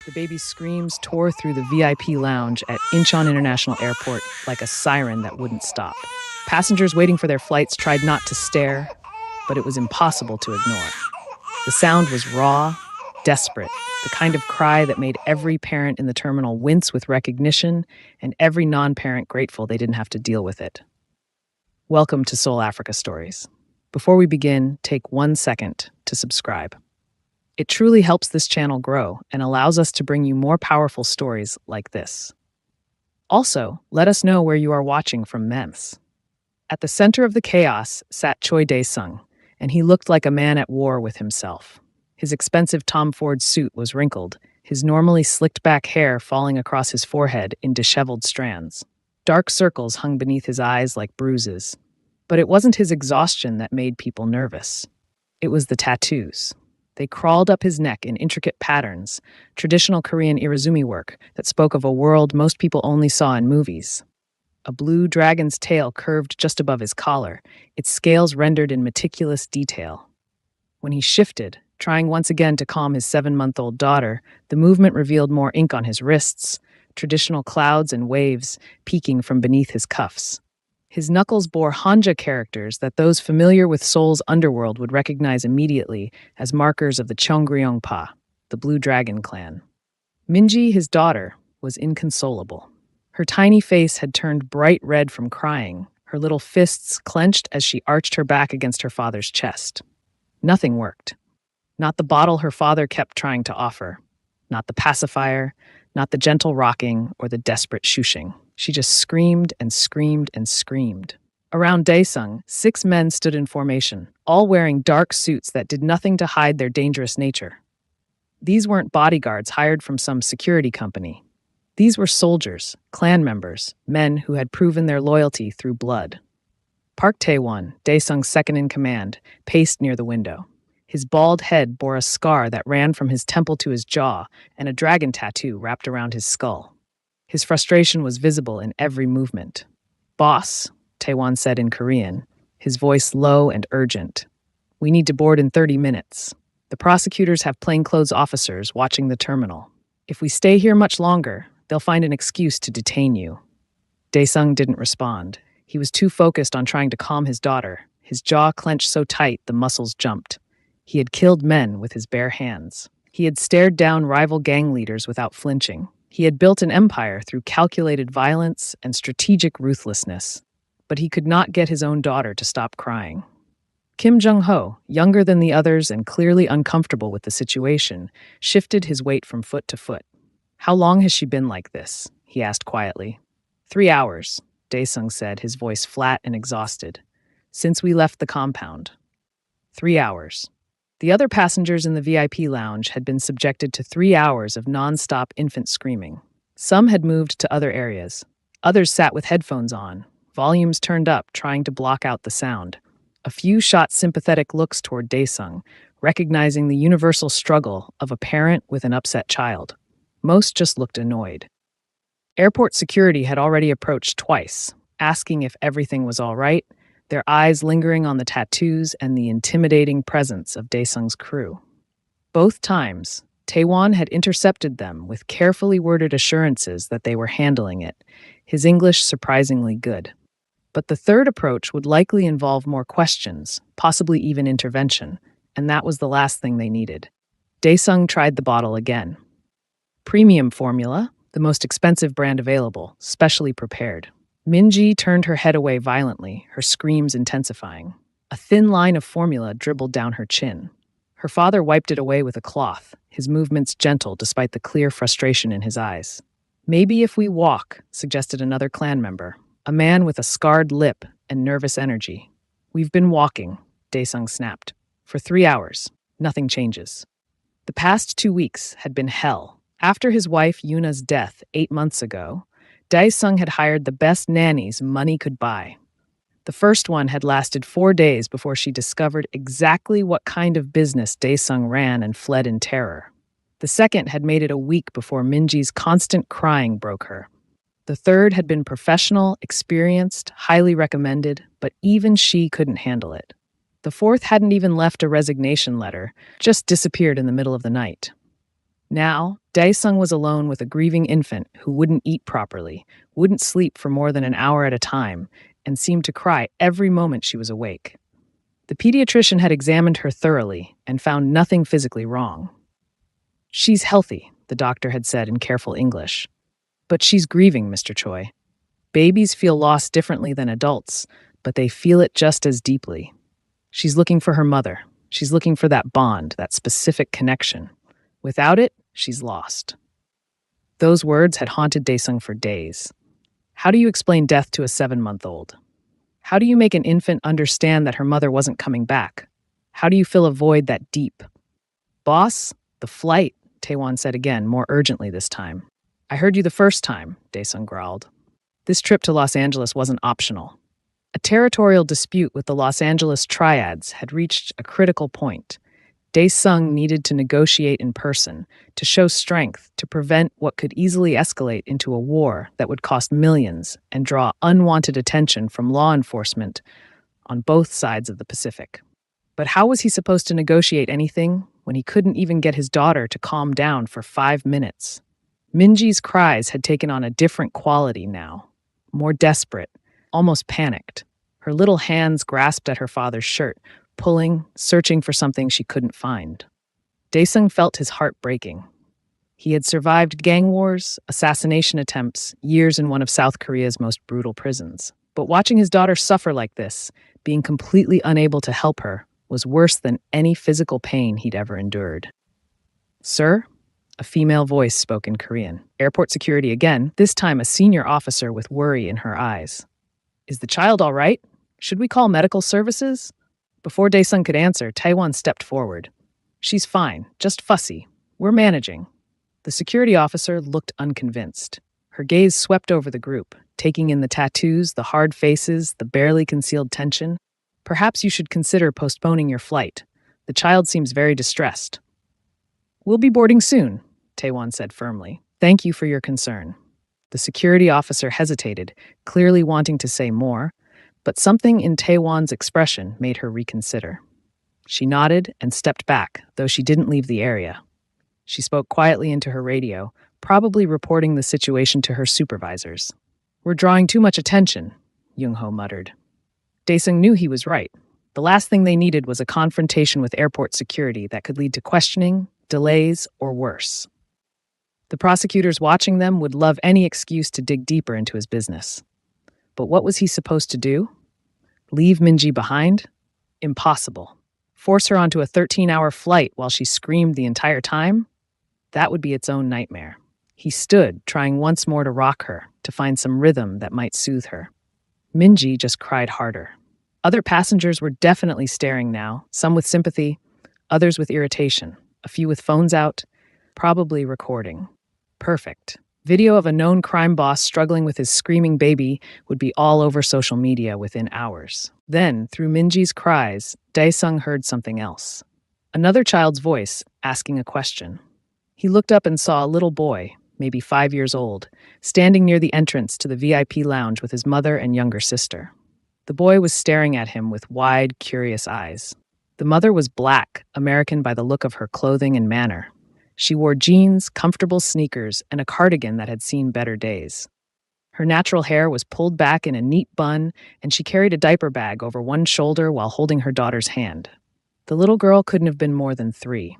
The baby's screams tore through the VIP lounge at Incheon International Airport like a siren that wouldn't stop. Passengers waiting for their flights tried not to stare, but it was impossible to ignore. The sound was raw, desperate, the kind of cry that made every parent in the terminal wince with recognition and every non-parent grateful they didn't have to deal with it. Welcome to Seoul Africa Stories. Before we begin, take 1 second to subscribe. It truly helps this channel grow and allows us to bring you more powerful stories like this. Also, let us know where you are watching from MEMS. At the center of the chaos sat Choi Dae-sung, and he looked like a man at war with himself. His expensive Tom Ford suit was wrinkled, his normally slicked-back hair falling across his forehead in disheveled strands. Dark circles hung beneath his eyes like bruises. But it wasn't his exhaustion that made people nervous. It was the tattoos. They crawled up his neck in intricate patterns, traditional Korean irezumi work that spoke of a world most people only saw in movies. A blue dragon's tail curved just above his collar, its scales rendered in meticulous detail. When he shifted, trying once again to calm his 7-month-old daughter, the movement revealed more ink on his wrists, traditional clouds and waves peeking from beneath his cuffs. His knuckles bore Hanja characters that those familiar with Seoul's underworld would recognize immediately as markers of the Cheongryongpa, the Blue Dragon clan. Minji, his daughter, was inconsolable. Her tiny face had turned bright red from crying, her little fists clenched as she arched her back against her father's chest. Nothing worked. Not the bottle her father kept trying to offer. Not the pacifier, not the gentle rocking or the desperate shushing. She just screamed and screamed and screamed. Around Dae-sung, 6 men stood in formation, all wearing dark suits that did nothing to hide their dangerous nature. These weren't bodyguards hired from some security company. These were soldiers, clan members, men who had proven their loyalty through blood. Park Tae-won, Dae-sung's second-in-command, paced near the window. His bald head bore a scar that ran from his temple to his jaw and a dragon tattoo wrapped around his skull. His frustration was visible in every movement. "Boss," Tae-won said in Korean, his voice low and urgent. "We need to board in 30 minutes. The prosecutors have plainclothes officers watching the terminal. If we stay here much longer, they'll find an excuse to detain you." Dae-sung didn't respond. He was too focused on trying to calm his daughter, his jaw clenched so tight the muscles jumped. He had killed men with his bare hands. He had stared down rival gang leaders without flinching. He had built an empire through calculated violence and strategic ruthlessness. But he could not get his own daughter to stop crying. Kim Jung-ho, younger than the others and clearly uncomfortable with the situation, shifted his weight from foot to foot. "How long has she been like this?" he asked quietly. 3 hours, Dae-sung said, his voice flat and exhausted. "Since we left the compound." 3 hours. The other passengers in the VIP lounge had been subjected to 3 hours of non-stop infant screaming. Some had moved to other areas. Others sat with headphones on, volumes turned up, trying to block out the sound. A few shot sympathetic looks toward Dae-sung, recognizing the universal struggle of a parent with an upset child. Most just looked annoyed. Airport security had already approached twice, asking if everything was all right, their eyes lingering on the tattoos and the intimidating presence of Dae-sung's crew. Both times, Tae-won had intercepted them with carefully worded assurances that they were handling it, his English surprisingly good. But the third approach would likely involve more questions, possibly even intervention, and that was the last thing they needed. Dae-sung tried the bottle again. Premium formula, the most expensive brand available, specially prepared. Minji turned her head away violently, her screams intensifying. A thin line of formula dribbled down her chin. Her father wiped it away with a cloth, his movements gentle despite the clear frustration in his eyes. "Maybe if we walk," suggested another clan member, a man with a scarred lip and nervous energy. "We've been walking," Dae-sung snapped. "For 3 hours. Nothing changes." The past 2 weeks had been hell. After his wife Yuna's death 8 months ago, Dae-sung had hired the best nannies money could buy. The first one had lasted 4 days before she discovered exactly what kind of business Dae-sung ran and fled in terror. The second had made it a week before Minji's constant crying broke her. The third had been professional, experienced, highly recommended, but even she couldn't handle it. The fourth hadn't even left a resignation letter, just disappeared in the middle of the night. Now, Daesung was alone with a grieving infant who wouldn't eat properly, wouldn't sleep for more than an hour at a time, and seemed to cry every moment she was awake. The pediatrician had examined her thoroughly and found nothing physically wrong. "She's healthy," the doctor had said in careful English. "But she's grieving, Mr. Choi. Babies feel loss differently than adults, but they feel it just as deeply. She's looking for her mother. She's looking for that bond, that specific connection. Without it, she's lost." Those words had haunted Daesung for days. How do you explain death to a 7-month-old? How do you make an infant understand that her mother wasn't coming back? How do you fill a void that deep? "Boss, the flight," Taewon said again, more urgently this time. "I heard you the first time," Daesung growled. This trip to Los Angeles wasn't optional. A territorial dispute with the Los Angeles triads had reached a critical point. Daesung needed to negotiate in person, to show strength, to prevent what could easily escalate into a war that would cost millions and draw unwanted attention from law enforcement on both sides of the Pacific. But how was he supposed to negotiate anything when he couldn't even get his daughter to calm down for 5 minutes? Minji's cries had taken on a different quality now, more desperate, almost panicked. Her little hands grasped at her father's shirt, pulling, searching for something she couldn't find. Daesung felt his heart breaking. He had survived gang wars, assassination attempts, years in one of South Korea's most brutal prisons. But watching his daughter suffer like this, being completely unable to help her, was worse than any physical pain he'd ever endured. "Sir?" A female voice spoke in Korean. Airport security again, this time a senior officer with worry in her eyes. "Is the child all right? Should we call medical services?" Before Daesung could answer, Taewon stepped forward. "She's fine, just fussy. We're managing." The security officer looked unconvinced. Her gaze swept over the group, taking in the tattoos, the hard faces, the barely concealed tension. "Perhaps you should consider postponing your flight. The child seems very distressed." "We'll be boarding soon," Taewon said firmly. "Thank you for your concern." The security officer hesitated, clearly wanting to say more, but something in Taewon's expression made her reconsider. She nodded and stepped back, though she didn't leave the area. She spoke quietly into her radio, probably reporting the situation to her supervisors. "We're drawing too much attention," Jung-ho muttered. Daesung knew he was right. The last thing they needed was a confrontation with airport security that could lead to questioning, delays, or worse. The prosecutors watching them would love any excuse to dig deeper into his business. But what was he supposed to do? Leave Minji behind? Impossible. Force her onto a 13-hour flight while she screamed the entire time? That would be its own nightmare. He stood, trying once more to rock her, to find some rhythm that might soothe her. Minji just cried harder. Other passengers were definitely staring now, some with sympathy, others with irritation, a few with phones out, probably recording. Perfect. Video of a known crime boss struggling with his screaming baby would be all over social media within hours. Then, through Minji's cries, Daesung heard something else. Another child's voice, asking a question. He looked up and saw a little boy, maybe 5 years old, standing near the entrance to the VIP lounge with his mother and younger sister. The boy was staring at him with wide, curious eyes. The mother was black, American by the look of her clothing and manner. She wore jeans, comfortable sneakers, and a cardigan that had seen better days. Her natural hair was pulled back in a neat bun, and she carried a diaper bag over one shoulder while holding her daughter's hand. The little girl couldn't have been more than 3,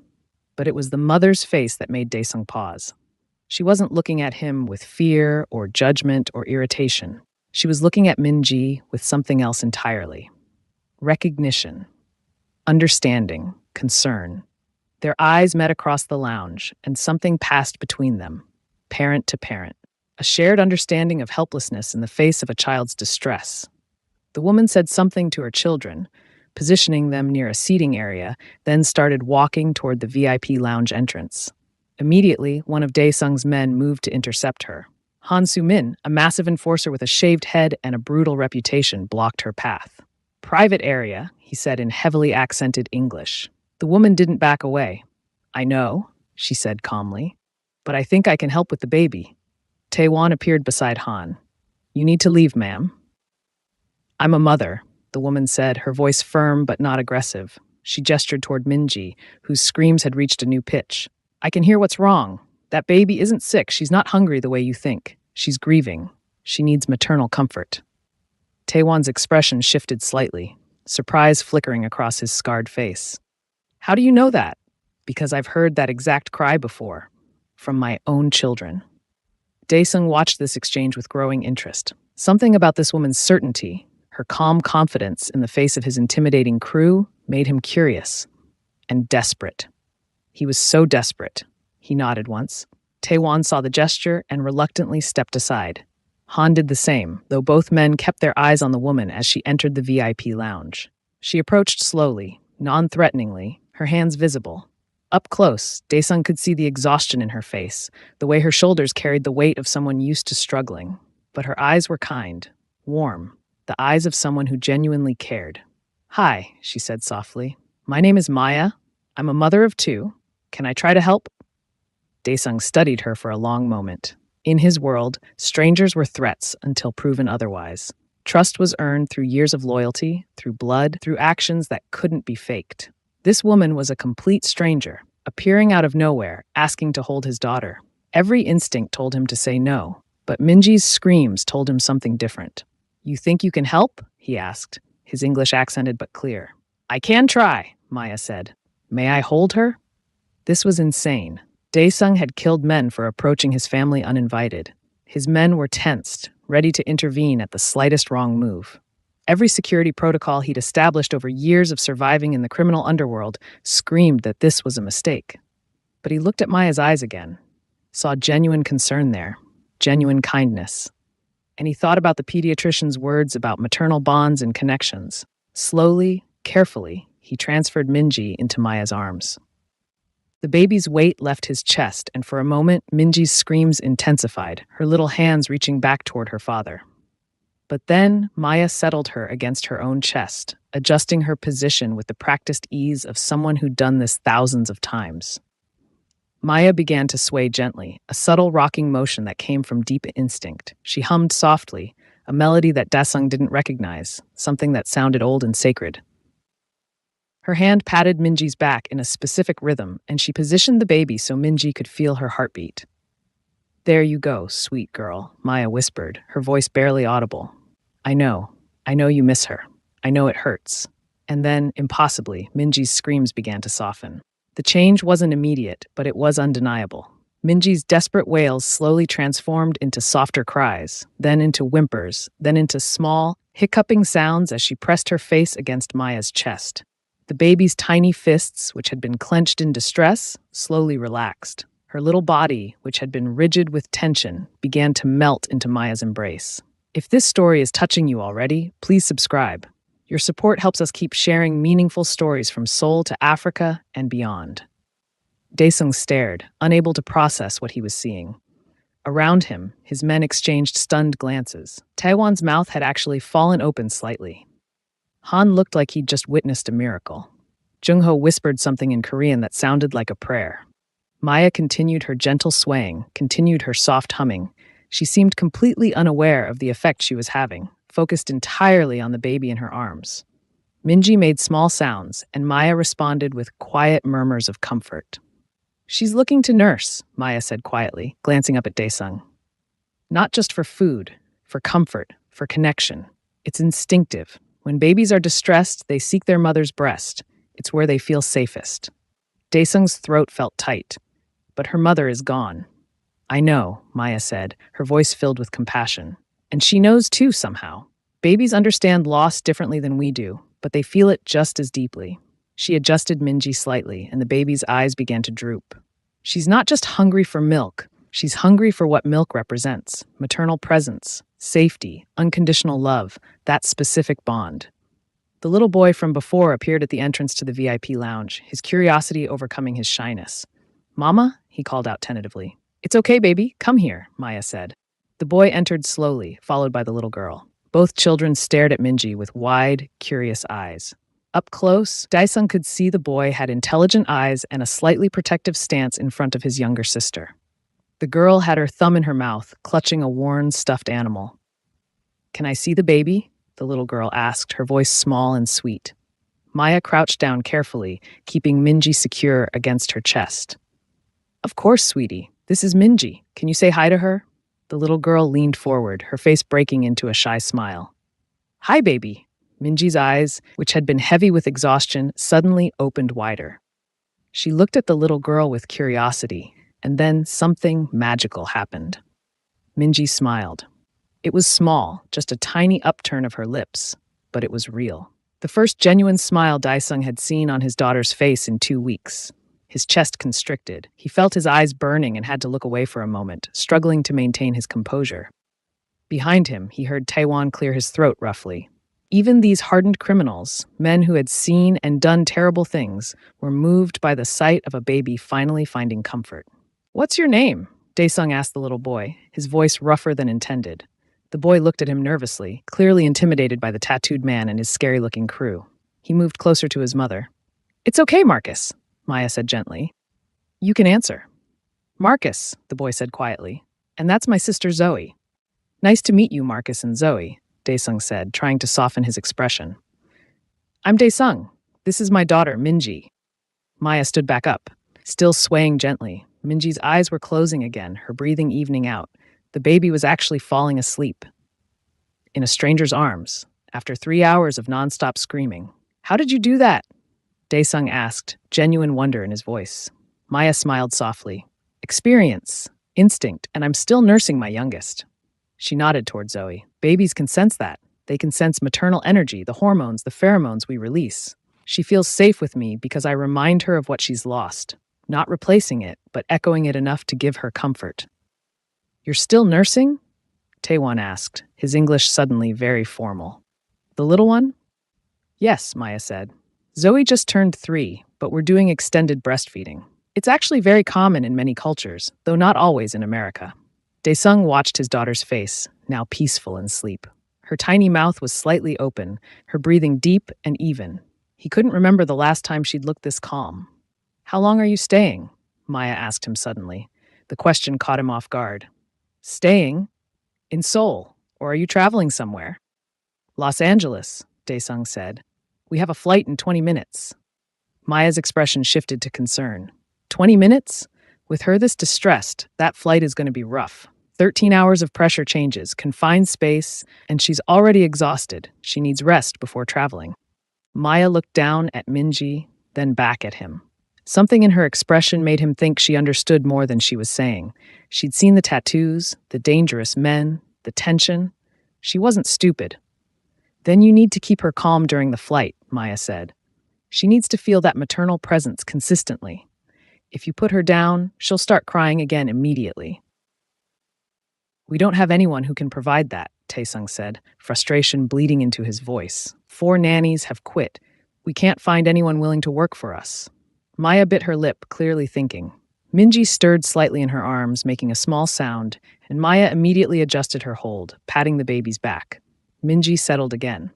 but it was the mother's face that made Daesung pause. She wasn't looking at him with fear or judgment or irritation. She was looking at Minji with something else entirely. Recognition, understanding, concern. Their eyes met across the lounge, and something passed between them, parent to parent, a shared understanding of helplessness in the face of a child's distress. The woman said something to her children, positioning them near a seating area, then started walking toward the VIP lounge entrance. Immediately, one of Daesung's men moved to intercept her. Han Soo-min, a massive enforcer with a shaved head and a brutal reputation, blocked her path. "Private area," he said in heavily accented English. The woman didn't back away. "I know," she said calmly, "but I think I can help with the baby." Taewon appeared beside Han. "You need to leave, ma'am." "I'm a mother," the woman said, her voice firm but not aggressive. She gestured toward Minji, whose screams had reached a new pitch. I can hear what's wrong. That baby isn't sick. She's not hungry the way you think. She's grieving. She needs maternal comfort. Taewon's expression shifted slightly, surprise flickering across his scarred face. How do you know that? Because I've heard that exact cry before, from my own children. Daesung watched this exchange with growing interest. Something about this woman's certainty, her calm confidence in the face of his intimidating crew, made him curious and desperate. He was so desperate. He nodded once. Taewon saw the gesture and reluctantly stepped aside. Han did the same, though both men kept their eyes on the woman as she entered the VIP lounge. She approached slowly, non-threateningly, her hands visible. Up close, Daesung could see the exhaustion in her face, the way her shoulders carried the weight of someone used to struggling. But her eyes were kind, warm, the eyes of someone who genuinely cared. "Hi," she said softly. "My name is Maya. I'm a mother of two. Can I try to help?" Daesung studied her for a long moment. In his world, strangers were threats until proven otherwise. Trust was earned through years of loyalty, through blood, through actions that couldn't be faked. This woman was a complete stranger, appearing out of nowhere, asking to hold his daughter. Every instinct told him to say no, but Minji's screams told him something different. "You think you can help?" he asked, his English accented but clear. "I can try," Maya said. "May I hold her?" This was insane. Daesung had killed men for approaching his family uninvited. His men were tensed, ready to intervene at the slightest wrong move. Every security protocol he'd established over years of surviving in the criminal underworld screamed that this was a mistake. But he looked at Maya's eyes again, saw genuine concern there, genuine kindness. And he thought about the pediatrician's words about maternal bonds and connections. Slowly, carefully, he transferred Minji into Maya's arms. The baby's weight left his chest, and for a moment, Minji's screams intensified, her little hands reaching back toward her father. But then, Maya settled her against her own chest, adjusting her position with the practiced ease of someone who'd done this thousands of times. Maya began to sway gently, a subtle rocking motion that came from deep instinct. She hummed softly, a melody that Daesung didn't recognize, something that sounded old and sacred. Her hand patted Minji's back in a specific rhythm, and she positioned the baby so Minji could feel her heartbeat. "There you go, sweet girl," Maya whispered, her voice barely audible. I know you miss her. I know it hurts." And then, impossibly, Minji's screams began to soften. The change wasn't immediate, but it was undeniable. Minji's desperate wails slowly transformed into softer cries, then into whimpers, then into small, hiccuping sounds as she pressed her face against Maya's chest. The baby's tiny fists, which had been clenched in distress, slowly relaxed. Her little body, which had been rigid with tension, began to melt into Maya's embrace. If this story is touching you already, please subscribe. Your support helps us keep sharing meaningful stories from Seoul to Africa and beyond. Daesung stared, unable to process what he was seeing. Around him, his men exchanged stunned glances. Taewon's mouth had actually fallen open slightly. Han looked like he'd just witnessed a miracle. Jungho whispered something in Korean that sounded like a prayer. Maya continued her gentle swaying, continued her soft humming. She seemed completely unaware of the effect she was having, focused entirely on the baby in her arms. Minji made small sounds, and Maya responded with quiet murmurs of comfort. "She's looking to nurse," Maya said quietly, glancing up at Daesung. "Not just for food, for comfort, for connection. It's instinctive. When babies are distressed, they seek their mother's breast. It's where they feel safest." Daesung's throat felt tight, but her mother is gone. "I know," Maya said, her voice filled with compassion. "And she knows too somehow. Babies understand loss differently than we do, but they feel it just as deeply." She adjusted Minji slightly, and the baby's eyes began to droop. "She's not just hungry for milk. She's hungry for what milk represents: maternal presence, safety, unconditional love, that specific bond." The little boy from before appeared at the entrance to the VIP lounge, his curiosity overcoming his shyness. "Mama?" he called out tentatively. "It's okay, baby. Come here," Maya said. The boy entered slowly, followed by the little girl. Both children stared at Minji with wide, curious eyes. Up close, Daesung could see the boy had intelligent eyes and a slightly protective stance in front of his younger sister. The girl had her thumb in her mouth, clutching a worn, stuffed animal. "Can I see the baby?" the little girl asked, her voice small and sweet. Maya crouched down carefully, keeping Minji secure against her chest. Of course, sweetie. This is Minji. Can you say hi to her? The little girl leaned forward, her face breaking into a shy smile. Hi, baby. Minji's eyes, which had been heavy with exhaustion, suddenly opened wider. She looked at the little girl with curiosity, and then something magical happened. Minji smiled. It was small, just a tiny upturn of her lips, but it was real. The first genuine smile Daesung had seen on his daughter's face in 2 weeks. His chest constricted. He felt his eyes burning and had to look away for a moment, struggling to maintain his composure. Behind him, he heard Taewon clear his throat roughly. Even these hardened criminals, men who had seen and done terrible things, were moved by the sight of a baby finally finding comfort. What's your name? Daesung asked the little boy, his voice rougher than intended. The boy looked at him nervously, clearly intimidated by the tattooed man and his scary-looking crew. He moved closer to his mother. It's okay, Marcus, Maya said gently. You can answer. Marcus, the boy said quietly. And that's my sister Zoe. Nice to meet you, Marcus and Zoe, Daesung said, trying to soften his expression. I'm Daesung. This is my daughter, Minji. Maya stood back up, still swaying gently. Minji's eyes were closing again, her breathing evening out. The baby was actually falling asleep. In a stranger's arms, after 3 hours of nonstop screaming. How did you do that? Daesung asked, genuine wonder in his voice. Maya smiled softly. Experience, instinct, and I'm still nursing my youngest. She nodded toward Zoe. Babies can sense that. They can sense maternal energy, the hormones, the pheromones we release. She feels safe with me because I remind her of what she's lost. Not replacing it, but echoing it enough to give her comfort. You're still nursing? Taewon asked, his English suddenly very formal. The little one? Yes, Maya said. Zoe just turned 3, but we're doing extended breastfeeding. It's actually very common in many cultures, though not always in America. Daesung watched his daughter's face, now peaceful in sleep. Her tiny mouth was slightly open, her breathing deep and even. He couldn't remember the last time she'd looked this calm. How long are you staying? Maya asked him suddenly. The question caught him off guard. Staying? In Seoul? Or are you traveling somewhere? Los Angeles, Daesung said. We have a flight in 20 minutes. Maya's expression shifted to concern. 20 minutes? With her this distressed, that flight is going to be rough. 13 hours of pressure changes, confined space, and she's already exhausted. She needs rest before traveling. Maya looked down at Minji, then back at him. Something in her expression made him think she understood more than she was saying. She'd seen the tattoos, the dangerous men, the tension. She wasn't stupid. Then you need to keep her calm during the flight, Maya said. She needs to feel that maternal presence consistently. If you put her down, she'll start crying again immediately. We don't have anyone who can provide that, Taesung said, frustration bleeding into his voice. 4 nannies have quit. We can't find anyone willing to work for us. Maya bit her lip, clearly thinking. Minji stirred slightly in her arms, making a small sound, and Maya immediately adjusted her hold, patting the baby's back. Minji settled again.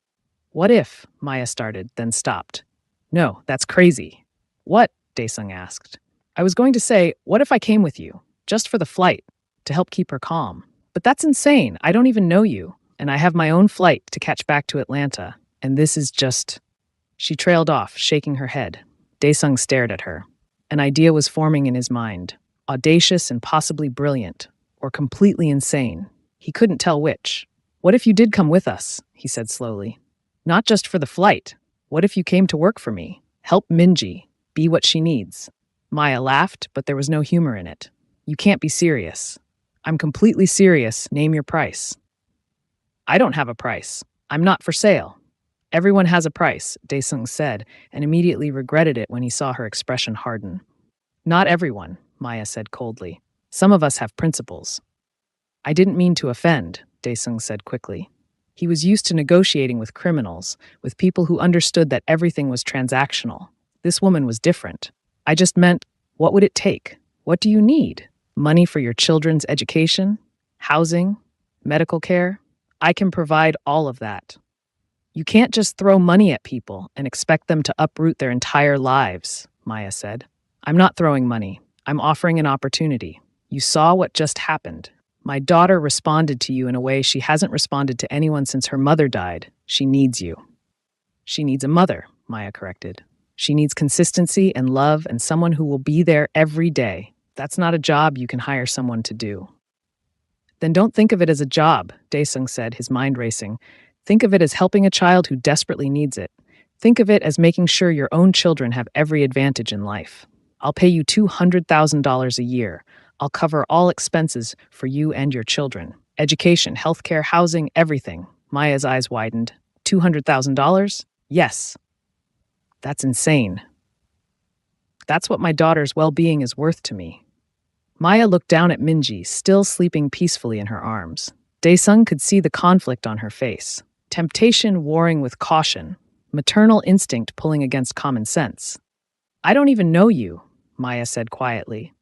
What if? Maya started, then stopped. No, that's crazy. What? Daesung asked. I was going to say, what if I came with you, just for the flight, to help keep her calm? But that's insane. I don't even know you, and I have my own flight to catch back to Atlanta, and this is just... She trailed off, shaking her head. Daesung stared at her. An idea was forming in his mind, audacious and possibly brilliant, or completely insane. He couldn't tell which. What if you did come with us? He said slowly. Not just for the flight. What if you came to work for me? Help Minji, be what she needs. Maya laughed, but there was no humor in it. You can't be serious. I'm completely serious. Name your price. I don't have a price. I'm not for sale. Everyone has a price, Daesung said, and immediately regretted it when he saw her expression harden. Not everyone, Maya said coldly. Some of us have principles. I didn't mean to offend, Daesung said quickly. He was used to negotiating with criminals, with people who understood that everything was transactional. This woman was different. I just meant, what would it take? What do you need? Money for your children's education? Housing? Medical care? I can provide all of that. You can't just throw money at people and expect them to uproot their entire lives, Maya said. I'm not throwing money. I'm offering an opportunity. You saw what just happened. My daughter responded to you in a way she hasn't responded to anyone since her mother died. She needs you. She needs a mother, Maya corrected. She needs consistency and love and someone who will be there every day. That's not a job you can hire someone to do. Then don't think of it as a job, Daesung said, his mind racing. Think of it as helping a child who desperately needs it. Think of it as making sure your own children have every advantage in life. I'll pay you $200,000 a year. I'll cover all expenses for you and your children. Education, healthcare, housing, everything. Maya's eyes widened. $200,000? Yes. That's insane. That's what my daughter's well-being is worth to me. Maya looked down at Minji, still sleeping peacefully in her arms. Daesung could see the conflict on her face. Temptation warring with caution, maternal instinct pulling against common sense. I don't even know you, Maya said quietly.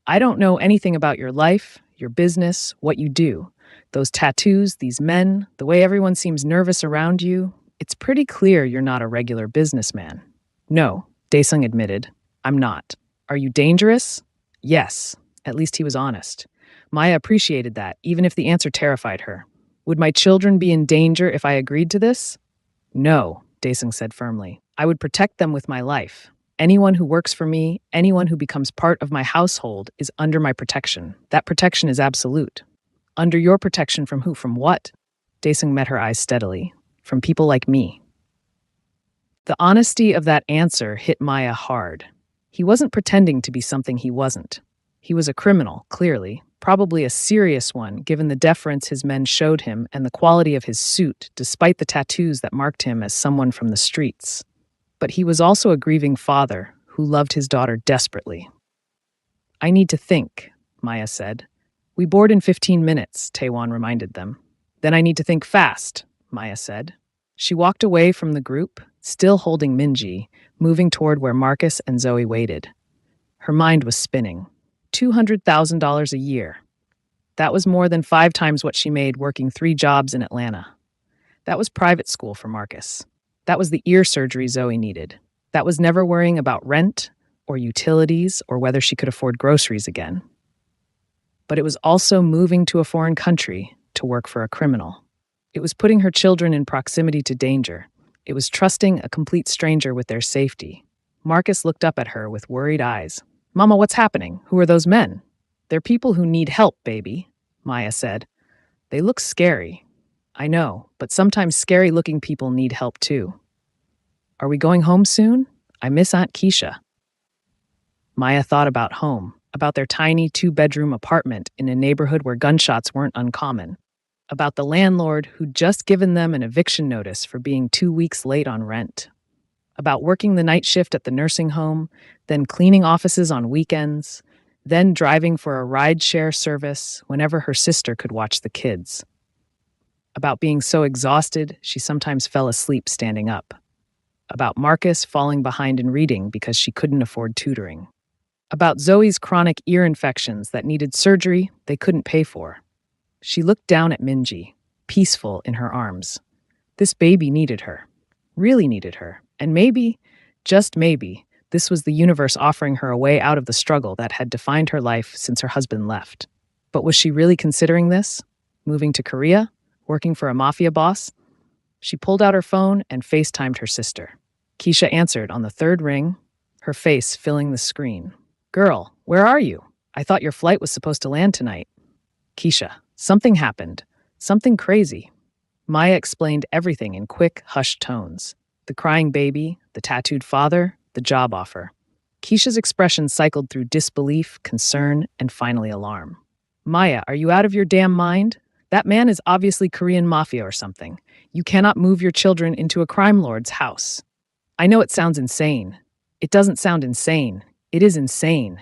I don't know anything about your life, your business, what you do. Those tattoos, these men, the way everyone seems nervous around you, it's pretty clear you're not a regular businessman. No, Daesung admitted. I'm not. Are you dangerous? Yes. At least he was honest. Maya appreciated that, even if the answer terrified her. Would my children be in danger if I agreed to this? No, Daesung said firmly. I would protect them with my life. Anyone who works for me, anyone who becomes part of my household is under my protection. That protection is absolute. Under your protection from who? From what? Daesung met her eyes steadily. From people like me. The honesty of that answer hit Maya hard. He wasn't pretending to be something he wasn't. He was a criminal, clearly, probably a serious one given the deference his men showed him and the quality of his suit, despite the tattoos that marked him as someone from the streets. But he was also a grieving father who loved his daughter desperately. I need to think, Maya said. We board in 15 minutes, Taewon reminded them. Then I need to think fast, Maya said. She walked away from the group, still holding Minji, moving toward where Marcus and Zoe waited. Her mind was spinning. $200,000 a year. That was more than 5 times what she made working 3 jobs in Atlanta. That was private school for Marcus. That was the ear surgery Zoe needed. That was never worrying about rent or utilities or whether she could afford groceries again. But it was also moving to a foreign country to work for a criminal. It was putting her children in proximity to danger. It was trusting a complete stranger with their safety. Marcus looked up at her with worried eyes. Mama, what's happening? Who are those men? They're people who need help, baby, Maya said. They look scary. I know, but sometimes scary-looking people need help too. Are we going home soon? I miss Aunt Keisha. Maya thought about home, about their tiny 2-bedroom apartment in a neighborhood where gunshots weren't uncommon, about the landlord who'd just given them an eviction notice for being 2 weeks late on rent, about working the night shift at the nursing home, then cleaning offices on weekends, then driving for a ride-share service whenever her sister could watch the kids. About being so exhausted she sometimes fell asleep standing up. About Marcus falling behind in reading because she couldn't afford tutoring. About Zoe's chronic ear infections that needed surgery they couldn't pay for. She looked down at Minji, peaceful in her arms. This baby needed her, really needed her, and maybe, just maybe, this was the universe offering her a way out of the struggle that had defined her life since her husband left. But was she really considering this? Moving to Korea? Working for a Mafia boss? She pulled out her phone and FaceTimed her sister. Keisha answered on the 3rd ring, her face filling the screen. Girl, where are you? I thought your flight was supposed to land tonight. Keisha, something happened. Something crazy. Maya explained everything in quick, hushed tones. The crying baby, the tattooed father, the job offer. Keisha's expression cycled through disbelief, concern, and finally alarm. Maya, are you out of your damn mind? That man is obviously Korean Mafia or something. You cannot move your children into a crime lord's house. I know it sounds insane. It doesn't sound insane. It is insane.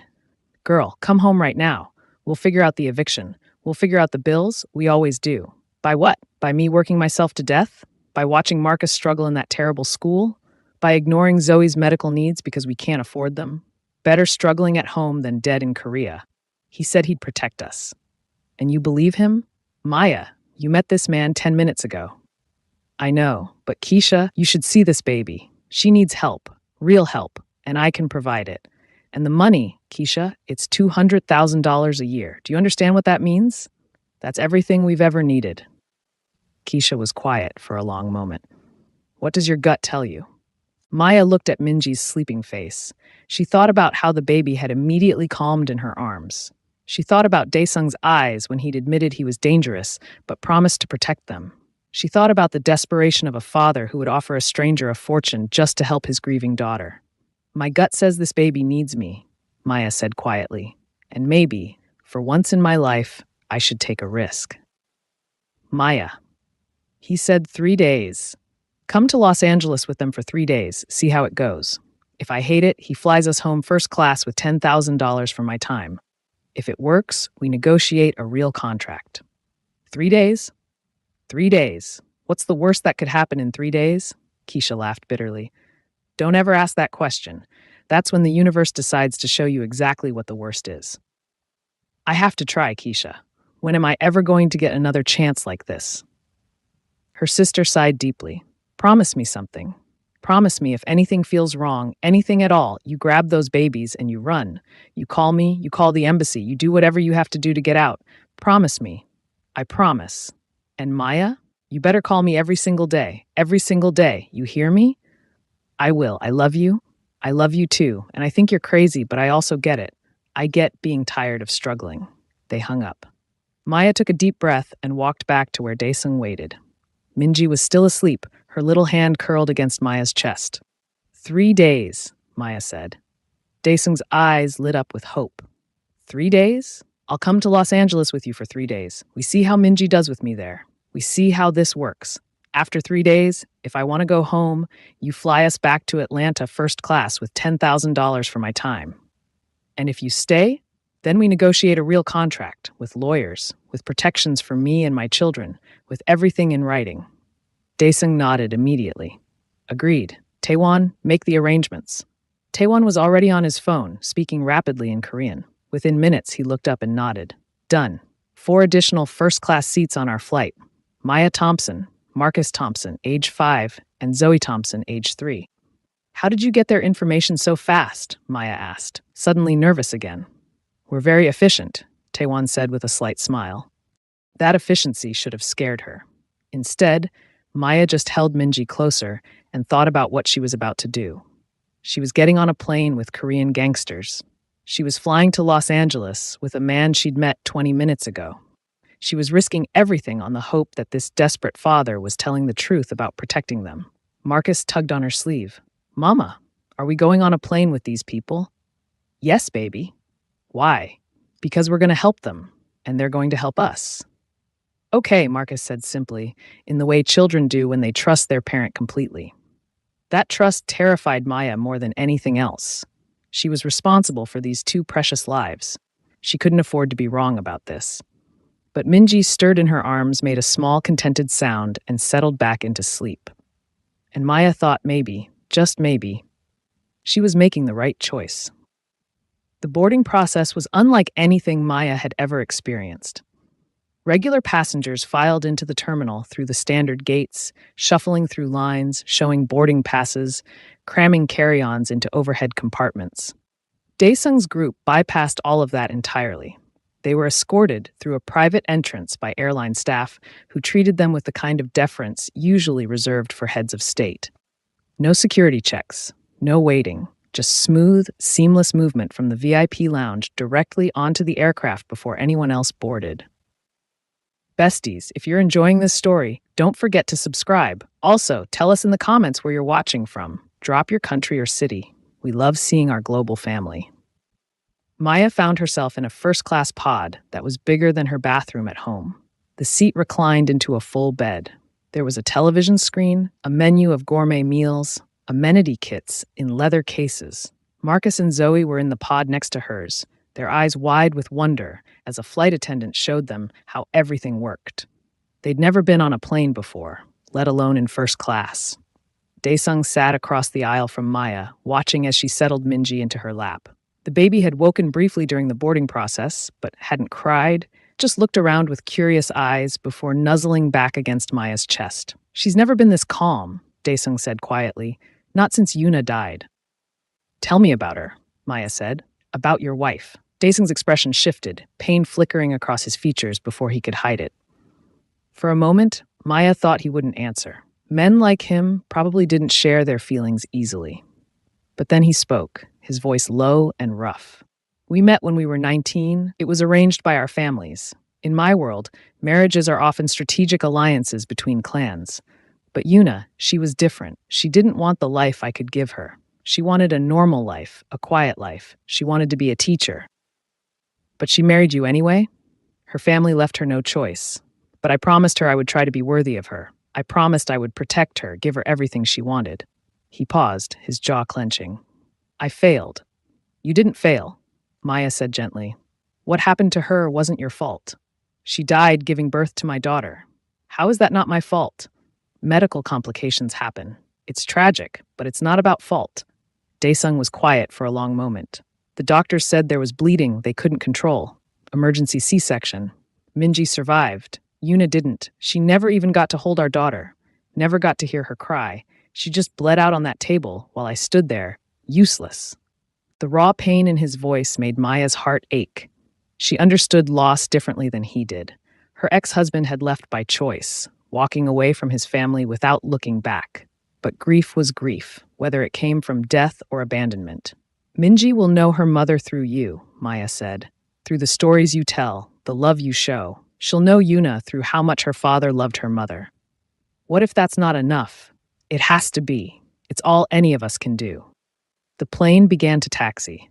Girl, come home right now. We'll figure out the eviction. We'll figure out the bills. We always do. By what? By me working myself to death? By watching Marcus struggle in that terrible school? By ignoring Zoe's medical needs because we can't afford them? Better struggling at home than dead in Korea. He said he'd protect us. And you believe him? Maya, you met this man 10 minutes ago. I know, but Keisha, you should see this baby. She needs help, real help, and I can provide it. And the money, Keisha, it's $200,000 a year. Do you understand what that means? That's everything we've ever needed. Keisha was quiet for a long moment. What does your gut tell you? Maya looked at Minji's sleeping face. She thought about how the baby had immediately calmed in her arms. She thought about Daesung's eyes when he'd admitted he was dangerous, but promised to protect them. She thought about the desperation of a father who would offer a stranger a fortune just to help his grieving daughter. My gut says this baby needs me, Maya said quietly. And maybe, for once in my life, I should take a risk. Maya. He said 3 days. Come to Los Angeles with them for 3 days, see how it goes. If I hate it, he flies us home first class with $10,000 for my time. If it works, we negotiate a real contract. 3 days? 3 days. What's the worst that could happen in 3 days? Keisha laughed bitterly. Don't ever ask that question. That's when the universe decides to show you exactly what the worst is. I have to try, Keisha. When am I ever going to get another chance like this? Her sister sighed deeply. Promise me something. Promise me if anything feels wrong, anything at all, you grab those babies and you run. You call me, you call the embassy, you do whatever you have to do to get out. Promise me. I promise. And Maya, you better call me every single day. Every single day. You hear me? I will. I love you. I love you too. And I think you're crazy, but I also get it. I get being tired of struggling. They hung up. Maya took a deep breath and walked back to where Daesung waited. Minji was still asleep, her little hand curled against Maya's chest. 3 days, Maya said. Daesung's eyes lit up with hope. 3 days? I'll come to Los Angeles with you for 3 days. We see how Minji does with me there. We see how this works. After 3 days, if I want to go home, you fly us back to Atlanta first class with $10,000 for my time. And if you stay, then we negotiate a real contract with lawyers, with protections for me and my children, with everything in writing. Daesung nodded immediately. Agreed. Taewon, make the arrangements. Taewon was already on his phone, speaking rapidly in Korean. Within minutes, he looked up and nodded. Done. 4 additional first-class seats on our flight. Maya Thompson, Marcus Thompson, age 5, and Zoe Thompson, age 3. How did you get their information so fast? Maya asked, suddenly nervous again. We're very efficient, Taewon said with a slight smile. That efficiency should have scared her. Instead, Maya just held Minji closer and thought about what she was about to do. She was getting on a plane with Korean gangsters. She was flying to Los Angeles with a man she'd met 20 minutes ago. She was risking everything on the hope that this desperate father was telling the truth about protecting them. Marcus tugged on her sleeve. Mama, are we going on a plane with these people? Yes, baby. Why? Because we're going to help them, and they're going to help us. Okay, Marcus said simply, in the way children do when they trust their parent completely. That trust terrified Maya more than anything else. She was responsible for these 2 precious lives. She couldn't afford to be wrong about this. But Minji stirred in her arms, made a small, contented sound, and settled back into sleep. And Maya thought maybe, just maybe, she was making the right choice. The boarding process was unlike anything Maya had ever experienced. Regular passengers filed into the terminal through the standard gates, shuffling through lines, showing boarding passes, cramming carry-ons into overhead compartments. Daesung's group bypassed all of that entirely. They were escorted through a private entrance by airline staff who treated them with the kind of deference usually reserved for heads of state. No security checks, no waiting. Just smooth, seamless movement from the VIP lounge directly onto the aircraft before anyone else boarded. Besties, if you're enjoying this story, don't forget to subscribe. Also, tell us in the comments where you're watching from. Drop your country or city. We love seeing our global family. Maya found herself in a first-class pod that was bigger than her bathroom at home. The seat reclined into a full bed. There was a television screen, a menu of gourmet meals, amenity kits in leather cases. Marcus and Zoe were in the pod next to hers, their eyes wide with wonder as a flight attendant showed them how everything worked. They'd never been on a plane before, let alone in first class. Daesung sat across the aisle from Maya, watching as she settled Minji into her lap. The baby had woken briefly during the boarding process, but hadn't cried, just looked around with curious eyes before nuzzling back against Maya's chest. She's never been this calm, Daesung said quietly. Not since Yuna died. Tell me about her, Maya said. About your wife. Daesung's expression shifted, pain flickering across his features before he could hide it. For a moment, Maya thought he wouldn't answer. Men like him probably didn't share their feelings easily. But then he spoke, his voice low and rough. We met when we were 19. It was arranged by our families. In my world, marriages are often strategic alliances between clans. But Yuna, she was different. She didn't want the life I could give her. She wanted a normal life, a quiet life. She wanted to be a teacher. But she married you anyway? Her family left her no choice. But I promised her I would try to be worthy of her. I promised I would protect her, give her everything she wanted. He paused, his jaw clenching. I failed. You didn't fail, Maya said gently. What happened to her wasn't your fault. She died giving birth to my daughter. How is that not my fault? Medical complications happen. It's tragic, but it's not about fault. Daesung was quiet for a long moment. The doctors said there was bleeding they couldn't control. Emergency C-section. Minji survived. Yuna didn't. She never even got to hold our daughter. Never got to hear her cry. She just bled out on that table while I stood there, useless. The raw pain in his voice made Maya's heart ache. She understood loss differently than he did. Her ex-husband had left by choice, walking away from his family without looking back. But grief was grief, whether it came from death or abandonment. Minji will know her mother through you, Maya said. Through the stories you tell, the love you show. She'll know Yuna through how much her father loved her mother. What if that's not enough? It has to be. It's all any of us can do. The plane began to taxi.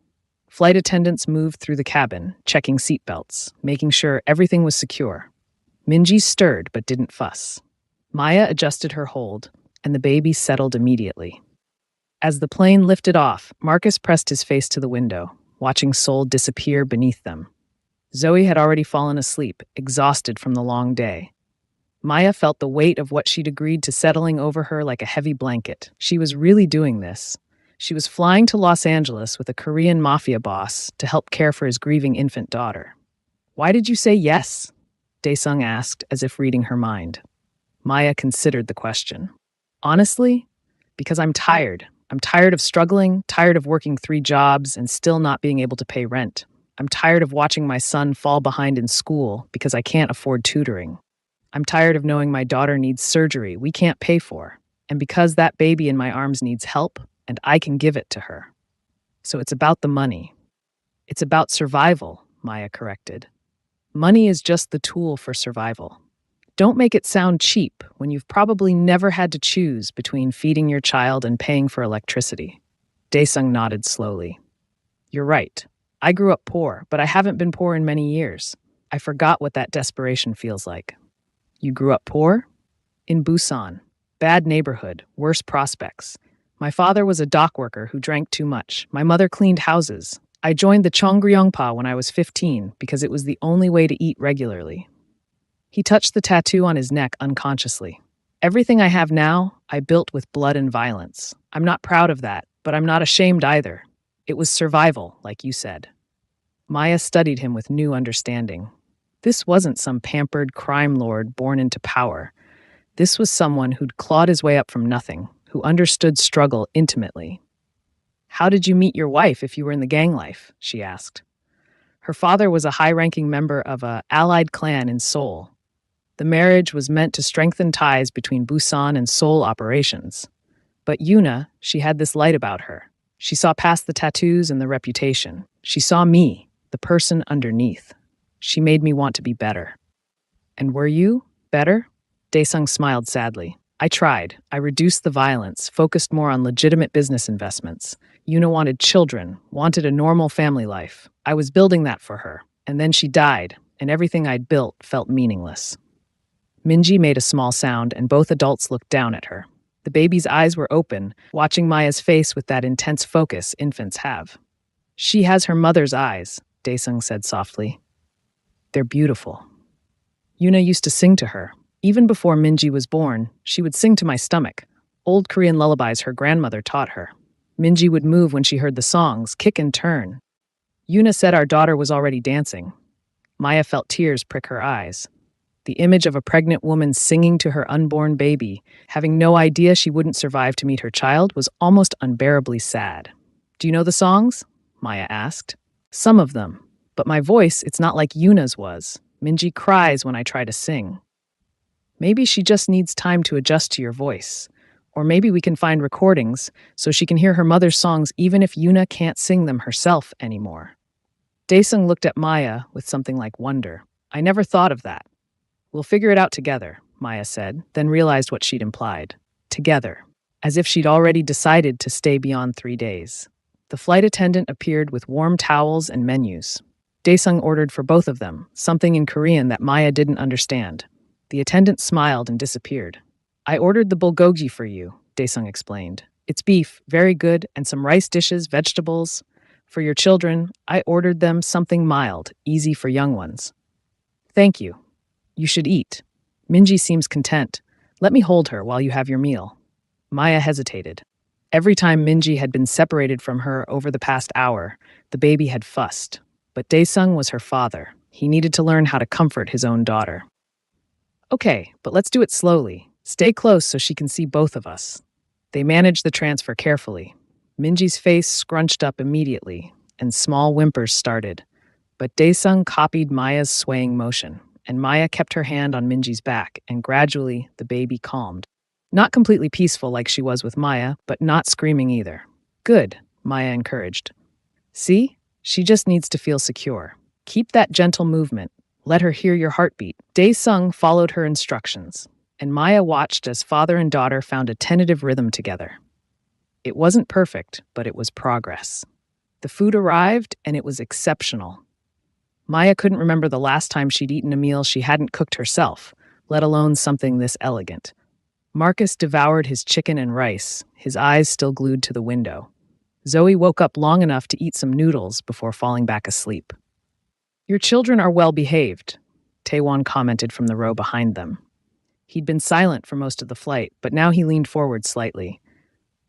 Flight attendants moved through the cabin, checking seatbelts, making sure everything was secure. Minji stirred but didn't fuss. Maya adjusted her hold, and the baby settled immediately. As the plane lifted off, Marcus pressed his face to the window, watching Sol disappear beneath them. Zoe had already fallen asleep, exhausted from the long day. Maya felt the weight of what she'd agreed to settling over her like a heavy blanket. She was really doing this. She was flying to Los Angeles with a Korean Mafia boss to help care for his grieving infant daughter. Why did you say yes? Daesung asked, as if reading her mind. Maya considered the question. Honestly, because I'm tired. I'm tired of struggling, tired of working 3 jobs and still not being able to pay rent. I'm tired of watching my son fall behind in school because I can't afford tutoring. I'm tired of knowing my daughter needs surgery we can't pay for, and because that baby in my arms needs help, and I can give it to her. So it's about the money. It's about survival, Maya corrected. Money is just the tool for survival. Don't make it sound cheap when you've probably never had to choose between feeding your child and paying for electricity. Daesung nodded slowly. You're right. I grew up poor, but I haven't been poor in many years. I forgot what that desperation feels like. You grew up poor? In Busan. Bad neighborhood, worse prospects. My father was a dock worker who drank too much. My mother cleaned houses. I joined the Cheongryongpa when I was 15 because it was the only way to eat regularly. He touched the tattoo on his neck unconsciously. Everything I have now, I built with blood and violence. I'm not proud of that, but I'm not ashamed either. It was survival, like you said. Maya studied him with new understanding. This wasn't some pampered crime lord born into power. This was someone who'd clawed his way up from nothing, who understood struggle intimately. How did you meet your wife if you were in the gang life? She asked. Her father was a high-ranking member of a allied clan in Seoul. The marriage was meant to strengthen ties between Busan and Seoul operations. But Yuna, she had this light about her. She saw past the tattoos and the reputation. She saw me, the person underneath. She made me want to be better. And were you better? Daesung smiled sadly. I tried. I reduced the violence, focused more on legitimate business investments. Yuna wanted children, wanted a normal family life. I was building that for her. And then she died, and everything I'd built felt meaningless. Minji made a small sound, and both adults looked down at her. The baby's eyes were open, watching Maya's face with that intense focus infants have. She has her mother's eyes, Daesung said softly. They're beautiful. Yuna used to sing to her. Even before Minji was born, she would sing to my stomach, old Korean lullabies her grandmother taught her. Minji would move when she heard the songs, kick and turn. Yuna said our daughter was already dancing. Maya felt tears prick her eyes. The image of a pregnant woman singing to her unborn baby, having no idea she wouldn't survive to meet her child, was almost unbearably sad. Do you know the songs? Maya asked. Some of them. But my voice, it's not like Yuna's was. Minji cries when I try to sing. Maybe she just needs time to adjust to your voice. Or maybe we can find recordings so she can hear her mother's songs even if Yuna can't sing them herself anymore. Daesung looked at Maya with something like wonder. I never thought of that. We'll figure it out together, Maya said, then realized what she'd implied. Together, as if she'd already decided to stay beyond 3 days. The flight attendant appeared with warm towels and menus. Daesung ordered for both of them, something in Korean that Maya didn't understand. The attendant smiled and disappeared. I ordered the bulgogi for you, Daesung explained. It's beef, very good, and some rice dishes, vegetables. For your children, I ordered them something mild, easy for young ones. Thank you. You should eat. Minji seems content. Let me hold her while you have your meal. Maya hesitated. Every time Minji had been separated from her over the past hour, the baby had fussed. But Daesung was her father. He needed to learn how to comfort his own daughter. Okay, but let's do it slowly. Stay close so she can see both of us. They managed the transfer carefully. Minji's face scrunched up immediately, and small whimpers started. But Daesung copied Maya's swaying motion, and Maya kept her hand on Minji's back, and gradually the baby calmed. Not completely peaceful like she was with Maya, but not screaming either. Good, Maya encouraged. See? She just needs to feel secure. Keep that gentle movement. Let her hear your heartbeat. Daesung followed her instructions, and Maya watched as father and daughter found a tentative rhythm together. It wasn't perfect, but it was progress. The food arrived, and it was exceptional. Maya couldn't remember the last time she'd eaten a meal she hadn't cooked herself, let alone something this elegant. Marcus devoured his chicken and rice, his eyes still glued to the window. Zoe woke up long enough to eat some noodles before falling back asleep. Your children are well behaved, Taewon commented from the row behind them. He'd been silent for most of the flight, but now he leaned forward slightly.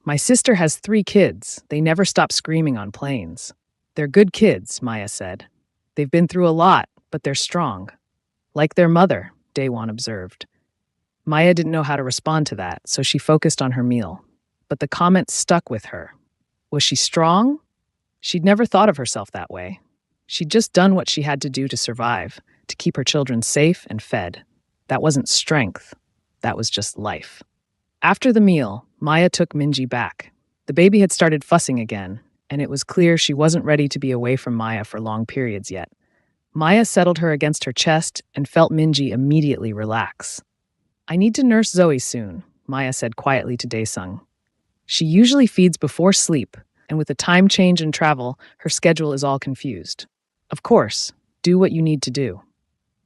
My sister has 3 kids. They never stop screaming on planes. They're good kids, Maya said. They've been through a lot, but they're strong. Like their mother, Daewon observed. Maya didn't know how to respond to that, so she focused on her meal. But the comment stuck with her. Was she strong? She'd never thought of herself that way. She'd just done what she had to do to survive, to keep her children safe and fed. That wasn't strength. That was just life. After the meal, Maya took Minji back. The baby had started fussing again, and it was clear she wasn't ready to be away from Maya for long periods yet. Maya settled her against her chest and felt Minji immediately relax. I need to nurse Zoe soon, Maya said quietly to Daesung. She usually feeds before sleep, and with the time change and travel, her schedule is all confused. Of course, do what you need to do.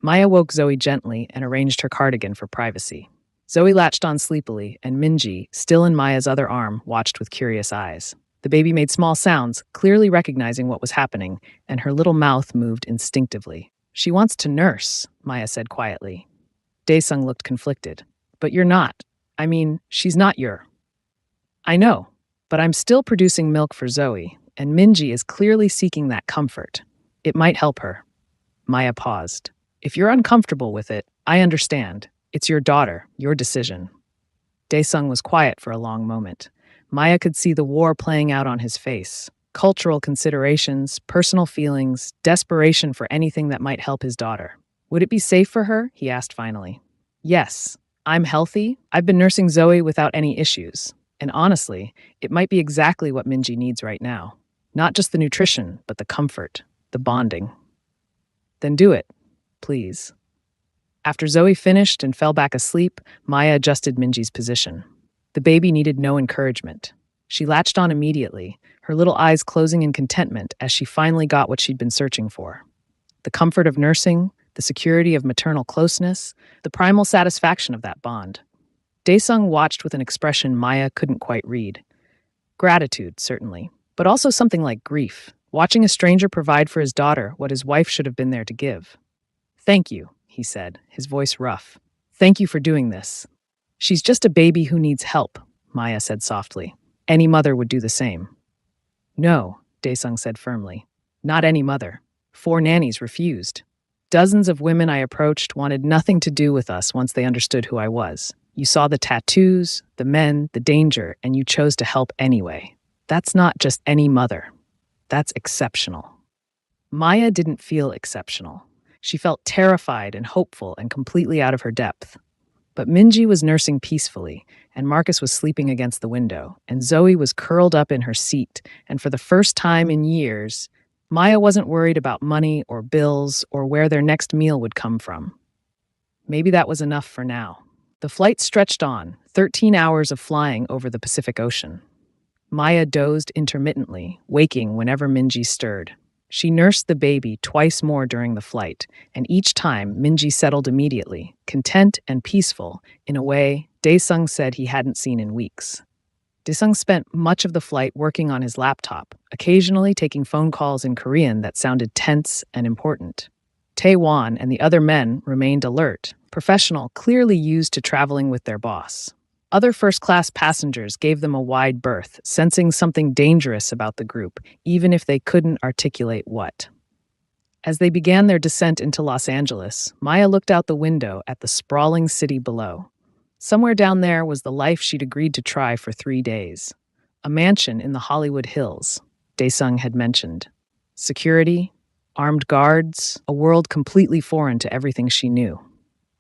Maya woke Zoe gently and arranged her cardigan for privacy. Zoe latched on sleepily, and Minji, still in Maya's other arm, watched with curious eyes. The baby made small sounds, clearly recognizing what was happening, and her little mouth moved instinctively. She wants to nurse, Maya said quietly. Daesung looked conflicted. But you're not. I mean, she's not your. I know, but I'm still producing milk for Zoe, and Minji is clearly seeking that comfort. It might help her. Maya paused. If you're uncomfortable with it, I understand. It's your daughter, your decision. Daesung was quiet for a long moment. Maya could see the war playing out on his face. Cultural considerations, personal feelings, desperation for anything that might help his daughter. Would it be safe for her? He asked finally. Yes, I'm healthy. I've been nursing Zoe without any issues. And honestly, it might be exactly what Minji needs right now. Not just the nutrition, but the comfort, the bonding. Then do it, please. After Zoe finished and fell back asleep, Maya adjusted Minji's position. The baby needed no encouragement. She latched on immediately, her little eyes closing in contentment as she finally got what she'd been searching for. The comfort of nursing, the security of maternal closeness, the primal satisfaction of that bond. Daesung watched with an expression Maya couldn't quite read. Gratitude, certainly, but also something like grief, watching a stranger provide for his daughter what his wife should have been there to give. Thank you, he said, his voice rough. Thank you for doing this. She's just a baby who needs help, Maya said softly. Any mother would do the same. No, Daesung said firmly. Not any mother. 4 nannies refused. Dozens of women I approached wanted nothing to do with us once they understood who I was. You saw the tattoos, the men, the danger, and you chose to help anyway. That's not just any mother. That's exceptional. Maya didn't feel exceptional. She felt terrified and hopeful and completely out of her depth. But Minji was nursing peacefully, and Marcus was sleeping against the window, and Zoe was curled up in her seat, and for the first time in years, Maya wasn't worried about money or bills or where their next meal would come from. Maybe that was enough for now. The flight stretched on, 13 hours of flying over the Pacific Ocean. Maya dozed intermittently, waking whenever Minji stirred. She nursed the baby twice more during the flight, and each time Minji settled immediately, content and peaceful, in a way Daesung said he hadn't seen in weeks. Daesung spent much of the flight working on his laptop, occasionally taking phone calls in Korean that sounded tense and important. Tae-won and the other men remained alert, professional, clearly used to traveling with their boss. Other first-class passengers gave them a wide berth, sensing something dangerous about the group, even if they couldn't articulate what. As they began their descent into Los Angeles, Maya looked out the window at the sprawling city below. Somewhere down there was the life she'd agreed to try for 3 days. A mansion in the Hollywood Hills, Daesung had mentioned. Security, armed guards, a world completely foreign to everything she knew.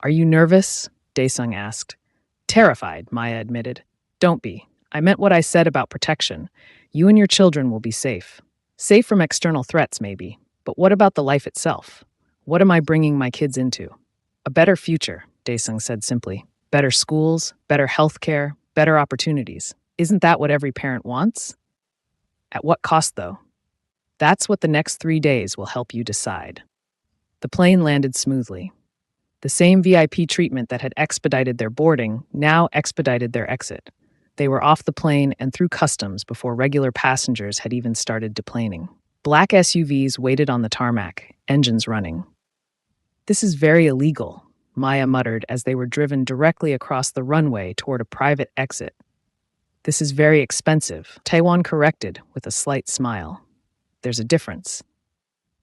"Are you nervous?" Daesung asked. "Terrified," Maya admitted. "Don't be. I meant what I said about protection. You and your children will be safe. Safe from external threats, maybe. But what about the life itself? What am I bringing my kids into?" "A better future," Daesung said simply. "Better schools, better health care, better opportunities. Isn't that what every parent wants?" "At what cost, though?" "That's what the next 3 days will help you decide." The plane landed smoothly. The same VIP treatment that had expedited their boarding now expedited their exit. They were off the plane and through customs before regular passengers had even started deplaning. Black SUVs waited on the tarmac, engines running. "This is very illegal," Maya muttered as they were driven directly across the runway toward a private exit. "This is very expensive," Taewon corrected with a slight smile. "There's a difference."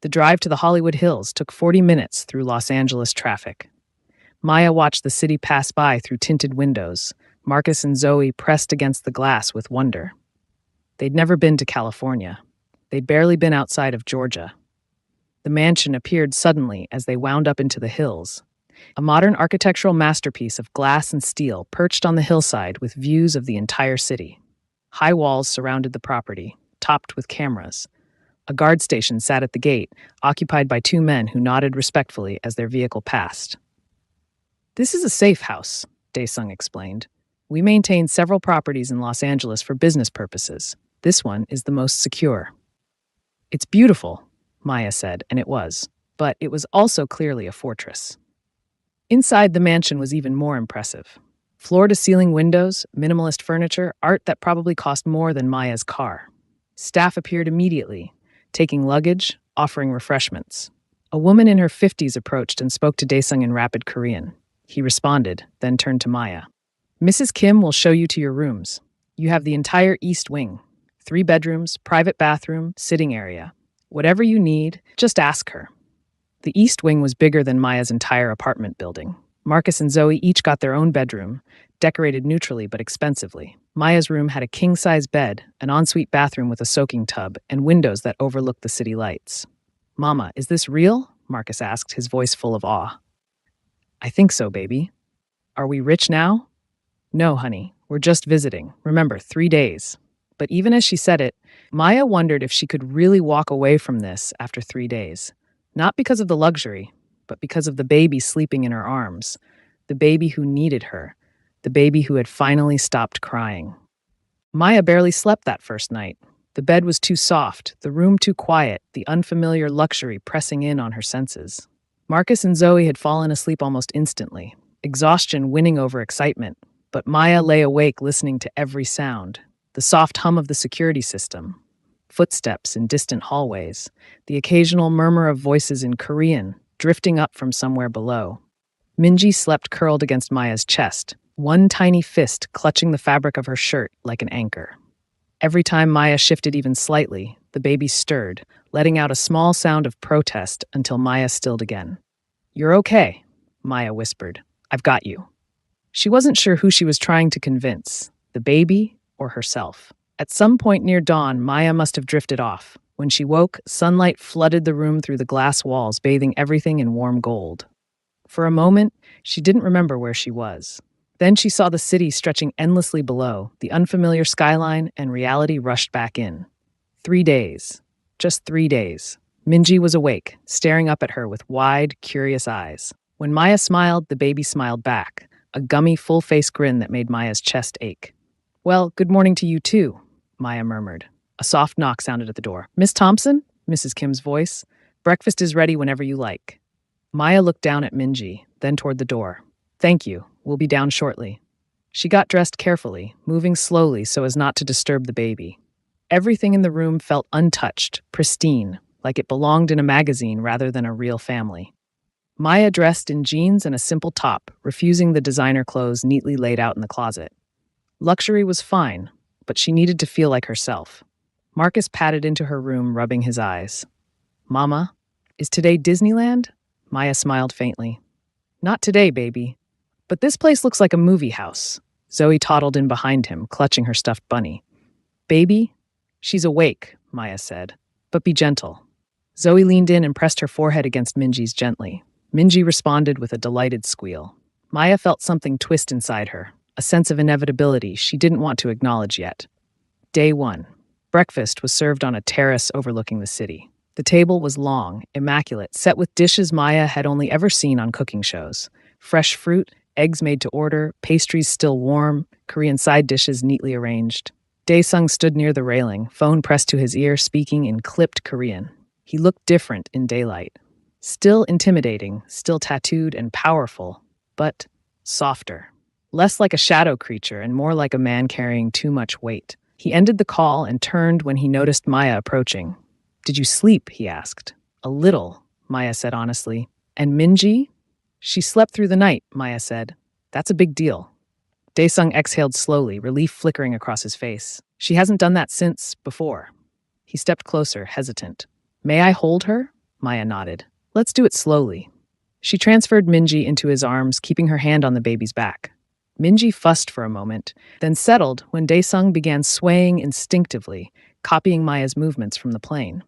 The drive to the Hollywood Hills took 40 minutes through Los Angeles traffic. Maya watched the city pass by through tinted windows, Marcus and Zoe pressed against the glass with wonder. They'd never been to California. They'd barely been outside of Georgia. The mansion appeared suddenly as they wound up into the hills, a modern architectural masterpiece of glass and steel perched on the hillside with views of the entire city. High walls surrounded the property, topped with cameras. A guard station sat at the gate, occupied by 2 men who nodded respectfully as their vehicle passed. "This is a safe house," Daesung explained. "We maintain several properties in Los Angeles for business purposes. This one is the most secure." "It's beautiful," Maya said, and it was. But it was also clearly a fortress. Inside the mansion was even more impressive. Floor-to-ceiling windows, minimalist furniture, art that probably cost more than Maya's car. Staff appeared immediately, taking luggage, offering refreshments. A woman in her 50s approached and spoke to Daesung in rapid Korean. He responded, then turned to Maya. "Mrs. Kim will show you to your rooms. You have the entire east wing. 3 bedrooms, private bathroom, sitting area. Whatever you need, just ask her." The east wing was bigger than Maya's entire apartment building. Marcus and Zoe each got their own bedroom, decorated neutrally but expensively. Maya's room had a king-size bed, an ensuite bathroom with a soaking tub, and windows that overlooked the city lights. "Mama, is this real?" Marcus asked, his voice full of awe. "I think so, baby." "Are we rich now?" "No, honey, we're just visiting. Remember, 3 days." But even as she said it, Maya wondered if she could really walk away from this after 3 days. Not because of the luxury, but because of the baby sleeping in her arms, the baby who needed her, the baby who had finally stopped crying. Maya barely slept that first night. The bed was too soft, the room too quiet, the unfamiliar luxury pressing in on her senses. Marcus and Zoe had fallen asleep almost instantly, exhaustion winning over excitement, but Maya lay awake listening to every sound, the soft hum of the security system, footsteps in distant hallways, the occasional murmur of voices in Korean drifting up from somewhere below. Minji slept curled against Maya's chest, one tiny fist clutching the fabric of her shirt like an anchor. Every time Maya shifted even slightly, the baby stirred, letting out a small sound of protest until Maya stilled again. "You're okay," Maya whispered. "I've got you." She wasn't sure who she was trying to convince, the baby or herself. At some point near dawn, Maya must have drifted off. When she woke, sunlight flooded the room through the glass walls, bathing everything in warm gold. For a moment, she didn't remember where she was. Then she saw the city stretching endlessly below, the unfamiliar skyline, and reality rushed back in. 3 days. Just 3 days. Minji was awake, staring up at her with wide, curious eyes. When Maya smiled, the baby smiled back, a gummy, full-face grin that made Maya's chest ache. "Well, good morning to you too," Maya murmured. A soft knock sounded at the door. "Miss Thompson?" Mrs. Kim's voice. "Breakfast is ready whenever you like." Maya looked down at Minji, then toward the door. "Thank you. We'll be down shortly." She got dressed carefully, moving slowly so as not to disturb the baby. Everything in the room felt untouched, pristine, like it belonged in a magazine rather than a real family. Maya dressed in jeans and a simple top, refusing the designer clothes neatly laid out in the closet. Luxury was fine, but she needed to feel like herself. Marcus padded into her room, rubbing his eyes. "Mama, is today Disneyland?" Maya smiled faintly. "Not today, baby. But this place looks like a movie house." Zoe toddled in behind him, clutching her stuffed bunny. "Baby?" "She's awake," Maya said. "But be gentle." Zoe leaned in and pressed her forehead against Minji's gently. Minji responded with a delighted squeal. Maya felt something twist inside her, a sense of inevitability she didn't want to acknowledge yet. Day 1. Breakfast was served on a terrace overlooking the city. The table was long, immaculate, set with dishes Maya had only ever seen on cooking shows. Fresh fruit, eggs made to order, pastries still warm, Korean side dishes neatly arranged. Dae-sung stood near the railing, phone pressed to his ear, speaking in clipped Korean. He looked different in daylight. Still intimidating, still tattooed and powerful, but softer. Less like a shadow creature and more like a man carrying too much weight. He ended the call and turned when he noticed Maya approaching. "Did you sleep?" he asked. "A little," Maya said honestly. "And Minji?" "She slept through the night," Maya said. "That's a big deal." Dae-sung exhaled slowly, relief flickering across his face. "She hasn't done that since before." He stepped closer, hesitant. "May I hold her?" Maya nodded. "Let's do it slowly." She transferred Minji into his arms, keeping her hand on the baby's back. Minji fussed for a moment, then settled when Dae-sung began swaying instinctively, copying Maya's movements from the plane.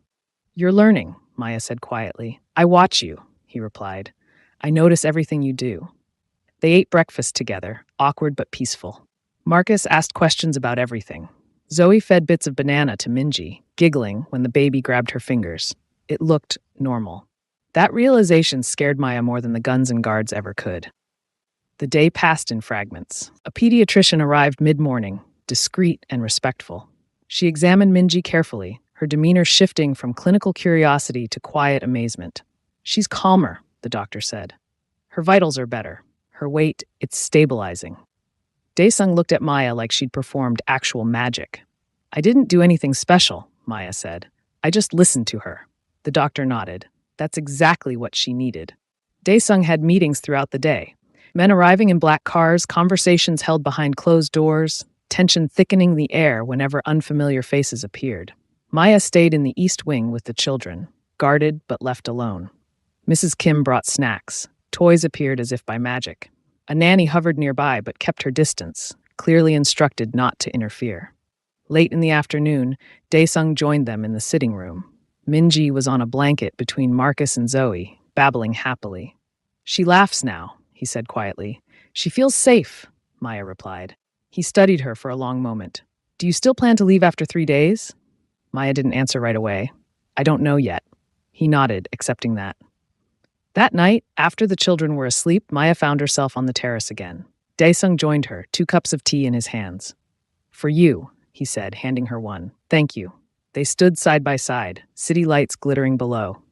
"You're learning," Maya said quietly. "I watch you," he replied. "I notice everything you do." They ate breakfast together, awkward but peaceful. Marcus asked questions about everything. Zoe fed bits of banana to Minji, giggling when the baby grabbed her fingers. It looked normal. That realization scared Maya more than the guns and guards ever could. The day passed in fragments. A pediatrician arrived mid-morning, discreet and respectful. She examined Minji carefully, her demeanor shifting from clinical curiosity to quiet amazement. "She's calmer," the doctor said. "Her vitals are better. Her weight, it's stabilizing." Dae-sung looked at Maya like she'd performed actual magic. "I didn't do anything special," Maya said. "I just listened to her." The doctor nodded. That's exactly what she needed. Dae-sung had meetings throughout the day. Men arriving in black cars, conversations held behind closed doors, tension thickening the air whenever unfamiliar faces appeared. Maya stayed in the East Wing with the children, guarded but left alone. Mrs. Kim brought snacks. Toys appeared as if by magic. A nanny hovered nearby but kept her distance, clearly instructed not to interfere. Late in the afternoon, Dae-sung joined them in the sitting room. Minji was on a blanket between Marcus and Zoe, babbling happily. "She laughs now," he said quietly. "She feels safe," Maya replied. He studied her for a long moment. "Do you still plan to leave after 3 days?" Maya didn't answer right away. "I don't know yet." He nodded, accepting that. That night, after the children were asleep, Maya found herself on the terrace again. Dae-sung joined her, 2 cups of tea in his hands. "For you," he said, handing her one. "Thank you." They stood side by side, city lights glittering below.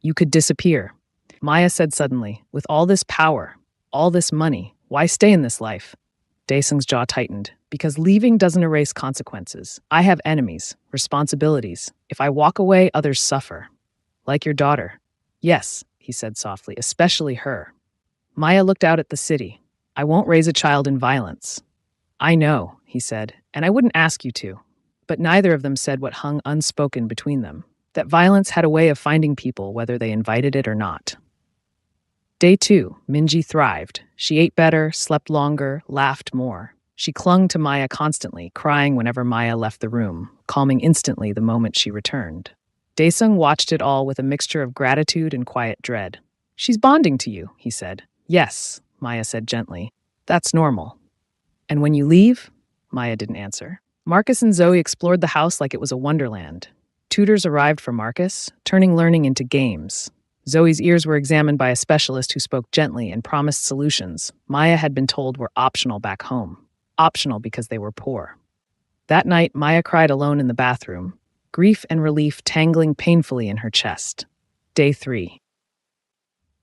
"You could disappear," Maya said suddenly. "With all this power, all this money, why stay in this life?" Dae-sung's jaw tightened. "Because leaving doesn't erase consequences. I have enemies, responsibilities. If I walk away, others suffer. Like your daughter." "Yes," he said softly, "especially her." Maya looked out at the city. "I won't raise a child in violence." "I know," he said, "and I wouldn't ask you to." But neither of them said what hung unspoken between them, that violence had a way of finding people whether they invited it or not. Day 2, Minji thrived. She ate better, slept longer, laughed more. She clung to Maya constantly, crying whenever Maya left the room, calming instantly the moment she returned. Dae-sung watched it all with a mixture of gratitude and quiet dread. "She's bonding to you," he said. Yes, Maya said gently. That's normal. And when you leave? Maya didn't answer. Marcus and Zoe explored the house like it was a wonderland. Tutors arrived for Marcus, turning learning into games. Zoe's ears were examined by a specialist who spoke gently and promised solutions Maya had been told were optional back home. Optional because they were poor. That night, Maya cried alone in the bathroom, grief and relief tangling painfully in her chest. Day 3.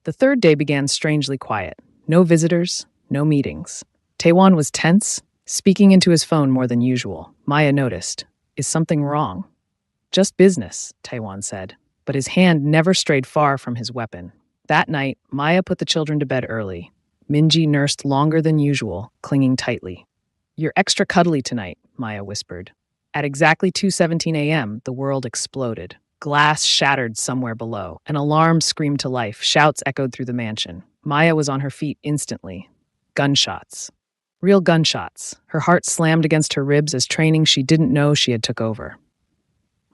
The third day began strangely quiet. No visitors, no meetings. Taewon was tense, speaking into his phone more than usual. Maya noticed. Is something wrong? Just business, Taewon said, but his hand never strayed far from his weapon. That night, Maya put the children to bed early. Minji nursed longer than usual, clinging tightly. You're extra cuddly tonight, Maya whispered. At exactly 2:17 a.m., the world exploded. Glass shattered somewhere below. An alarm screamed to life. Shouts echoed through the mansion. Maya was on her feet instantly. Gunshots. Real gunshots. Her heart slammed against her ribs as training she didn't know she had took over.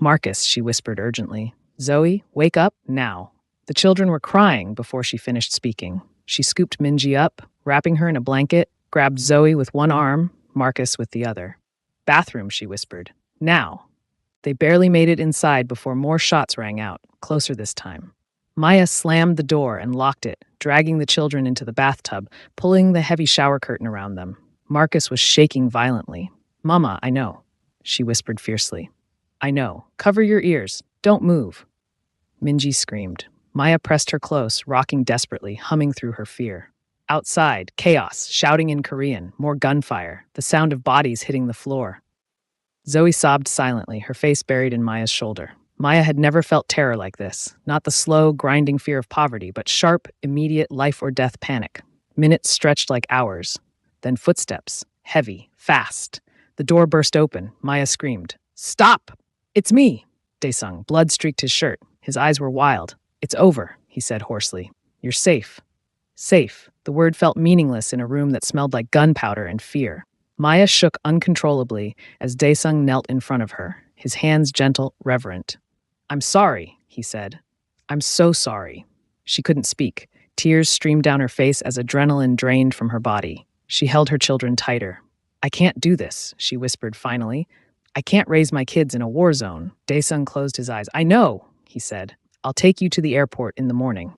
Marcus, she whispered urgently. Zoe, wake up, now. The children were crying before she finished speaking. She scooped Minji up, wrapping her in a blanket, grabbed Zoe with one arm, Marcus with the other. Bathroom, she whispered. Now. They barely made it inside before more shots rang out, closer this time. Maya slammed the door and locked it, dragging the children into the bathtub, pulling the heavy shower curtain around them. Marcus was shaking violently. Mama, I know, she whispered fiercely. I know. Cover your ears. Don't move. Minji screamed. Maya pressed her close, rocking desperately, humming through her fear. Outside, chaos, shouting in Korean, more gunfire, the sound of bodies hitting the floor. Zoe sobbed silently, her face buried in Maya's shoulder. Maya had never felt terror like this, not the slow, grinding fear of poverty, but sharp, immediate life-or-death panic. Minutes stretched like hours. Then footsteps, heavy, fast. The door burst open. Maya screamed. Stop! It's me! Daesung, blood streaked his shirt. His eyes were wild. It's over, he said hoarsely. You're safe. Safe. The word felt meaningless in a room that smelled like gunpowder and fear. Maya shook uncontrollably as Daesung knelt in front of her, his hands gentle, reverent. I'm sorry, he said. I'm so sorry. She couldn't speak. Tears streamed down her face as adrenaline drained from her body. She held her children tighter. I can't do this, she whispered finally. I can't raise my kids in a war zone. Daesung closed his eyes. I know, he said. I'll take you to the airport in the morning.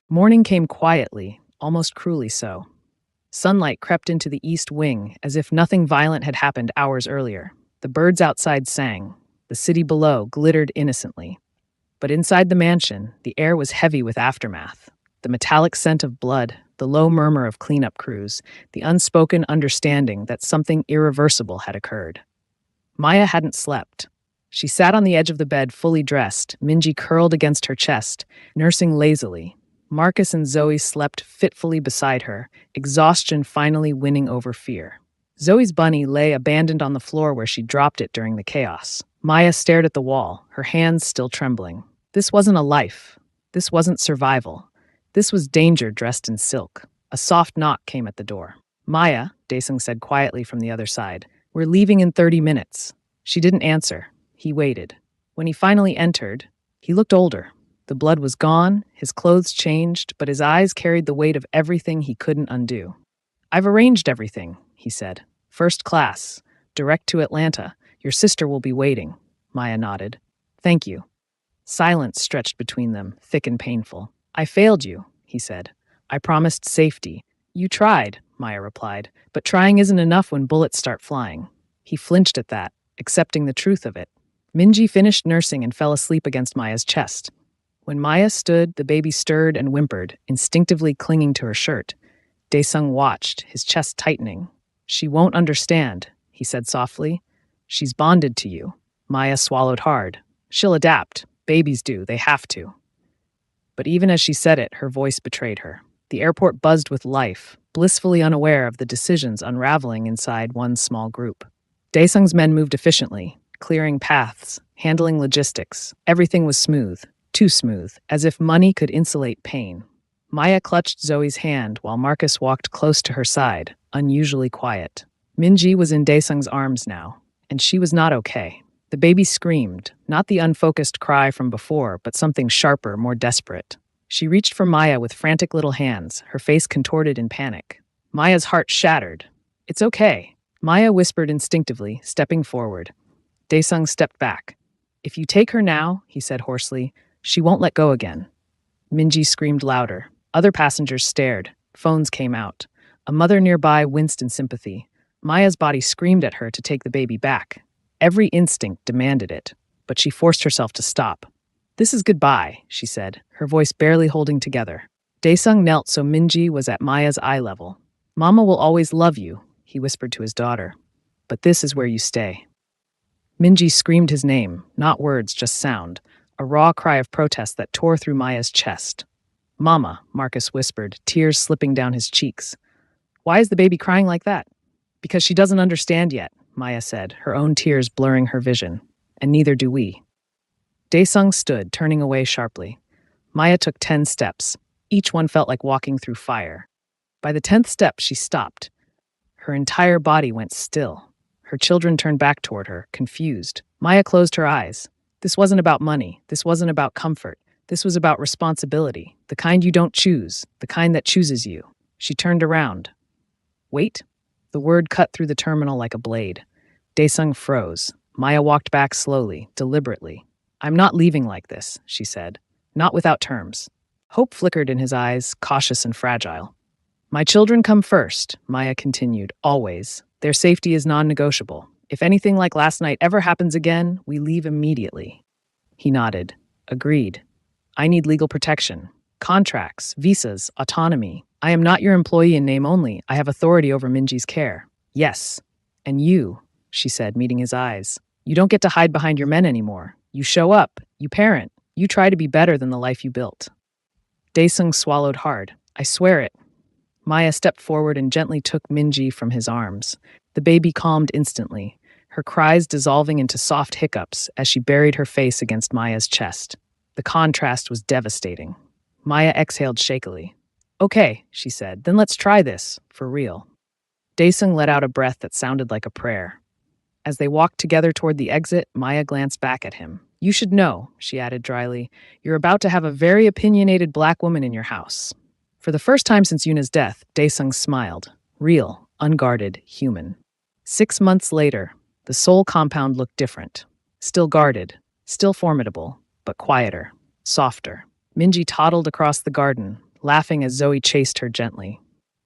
Morning came quietly, almost cruelly so. Sunlight crept into the east wing as if nothing violent had happened hours earlier. The birds outside sang. The city below glittered innocently. But inside the mansion, the air was heavy with aftermath. The metallic scent of blood, the low murmur of cleanup crews, the unspoken understanding that something irreversible had occurred. Maya hadn't slept. She sat on the edge of the bed fully dressed, Minji curled against her chest, nursing lazily. Marcus and Zoe slept fitfully beside her, exhaustion finally winning over fear. Zoe's bunny lay abandoned on the floor where she dropped it during the chaos. Maya stared at the wall, her hands still trembling. This wasn't a life. This wasn't survival. This was danger dressed in silk. A soft knock came at the door. Maya, Daesung said quietly from the other side, we're leaving in 30 minutes. She didn't answer. He waited. When he finally entered, he looked older. The blood was gone, his clothes changed, but his eyes carried the weight of everything he couldn't undo. I've arranged everything, he said. First class. Direct to Atlanta. Your sister will be waiting. Maya nodded. Thank you. Silence stretched between them, thick and painful. I failed you, he said. I promised safety. You tried, Maya replied, but trying isn't enough when bullets start flying. He flinched at that, accepting the truth of it. Minji finished nursing and fell asleep against Maya's chest. When Maya stood, the baby stirred and whimpered, instinctively clinging to her shirt. Daesung watched, his chest tightening. She won't understand, he said softly. She's bonded to you. Maya swallowed hard. She'll adapt. Babies do. They have to. But even as she said it, her voice betrayed her. The airport buzzed with life, blissfully unaware of the decisions unraveling inside one small group. Daesung's men moved efficiently, clearing paths, handling logistics. Everything was smooth. Too smooth, as if money could insulate pain. Maya clutched Zoe's hand while Marcus walked close to her side, unusually quiet. Minji was in Daesung's arms now, and she was not okay. The baby screamed, not the unfocused cry from before, but something sharper, more desperate. She reached for Maya with frantic little hands, her face contorted in panic. Maya's heart shattered. It's okay, Maya whispered instinctively, stepping forward. Daesung stepped back. If you take her now, he said hoarsely, she won't let go again. Minji screamed louder. Other passengers stared. Phones came out. A mother nearby winced in sympathy. Maya's body screamed at her to take the baby back. Every instinct demanded it, but she forced herself to stop. This is goodbye, she said, her voice barely holding together. Daesung knelt so Minji was at Maya's eye level. Mama will always love you, he whispered to his daughter. But this is where you stay. Minji screamed his name, not words, just sound, a raw cry of protest that tore through Maya's chest. Mama, Marcus whispered, tears slipping down his cheeks. Why is the baby crying like that? Because she doesn't understand yet, Maya said, her own tears blurring her vision. And neither do we. Daesung stood, turning away sharply. Maya took 10 steps. Each one felt like walking through fire. By the 10th step, she stopped. Her entire body went still. Her children turned back toward her, confused. Maya closed her eyes. This wasn't about money. This wasn't about comfort. This was about responsibility, the kind you don't choose, the kind that chooses you. She turned around. Wait. The word cut through the terminal like a blade. Daesung froze. Maya walked back slowly, deliberately. I'm not leaving like this, she said. Not without terms. Hope flickered in his eyes, cautious and fragile. My children come first, Maya continued, always. Their safety is non-negotiable. If anything like last night ever happens again, we leave immediately. He nodded. Agreed. I need legal protection. Contracts, visas, autonomy. I am not your employee in name only. I have authority over Minji's care. Yes. And you, she said, meeting his eyes. You don't get to hide behind your men anymore. You show up. You parent. You try to be better than the life you built. Daesung swallowed hard. I swear it. Maya stepped forward and gently took Minji from his arms. The baby calmed instantly, her cries dissolving into soft hiccups as she buried her face against Maya's chest. The contrast was devastating. Maya exhaled shakily. Okay, she said, then let's try this, for real. Daesung let out a breath that sounded like a prayer. As they walked together toward the exit, Maya glanced back at him. You should know, she added dryly, you're about to have a very opinionated black woman in your house. For the first time since Yuna's death, Daesung smiled. Real, unguarded, human. 6 months later, the Seoul compound looked different. Still guarded, still formidable, but quieter, softer. Minji toddled across the garden, laughing as Zoe chased her gently.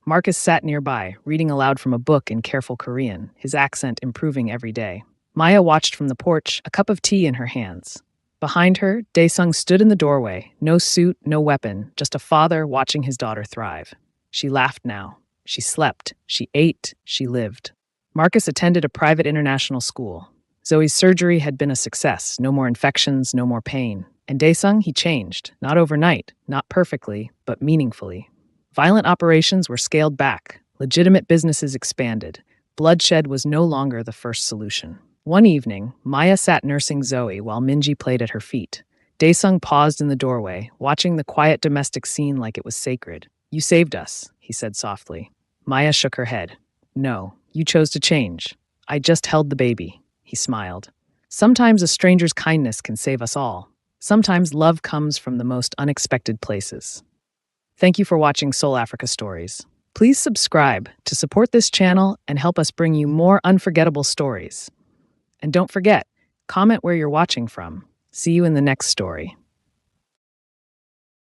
Marcus sat nearby, reading aloud from a book in careful Korean, his accent improving every day. Maya watched from the porch, a cup of tea in her hands. Behind her, Daesung stood in the doorway, no suit, no weapon, just a father watching his daughter thrive. She laughed now. She slept. She ate. She lived. Marcus attended a private international school. Zoe's surgery had been a success, no more infections, no more pain. And Daesung, he changed, not overnight, not perfectly, but meaningfully. Violent operations were scaled back, legitimate businesses expanded. Bloodshed was no longer the first solution. One evening, Maya sat nursing Zoe while Minji played at her feet. Daesung paused in the doorway, watching the quiet domestic scene like it was sacred. You saved us, he said softly. Maya shook her head. No, you chose to change. I just held the baby, he smiled. Sometimes a stranger's kindness can save us all. Sometimes love comes from the most unexpected places. Thank you for watching Seoul Africa Stories. Please subscribe to support this channel and help us bring you more unforgettable stories. And don't forget, comment where you're watching from. See you in the next story.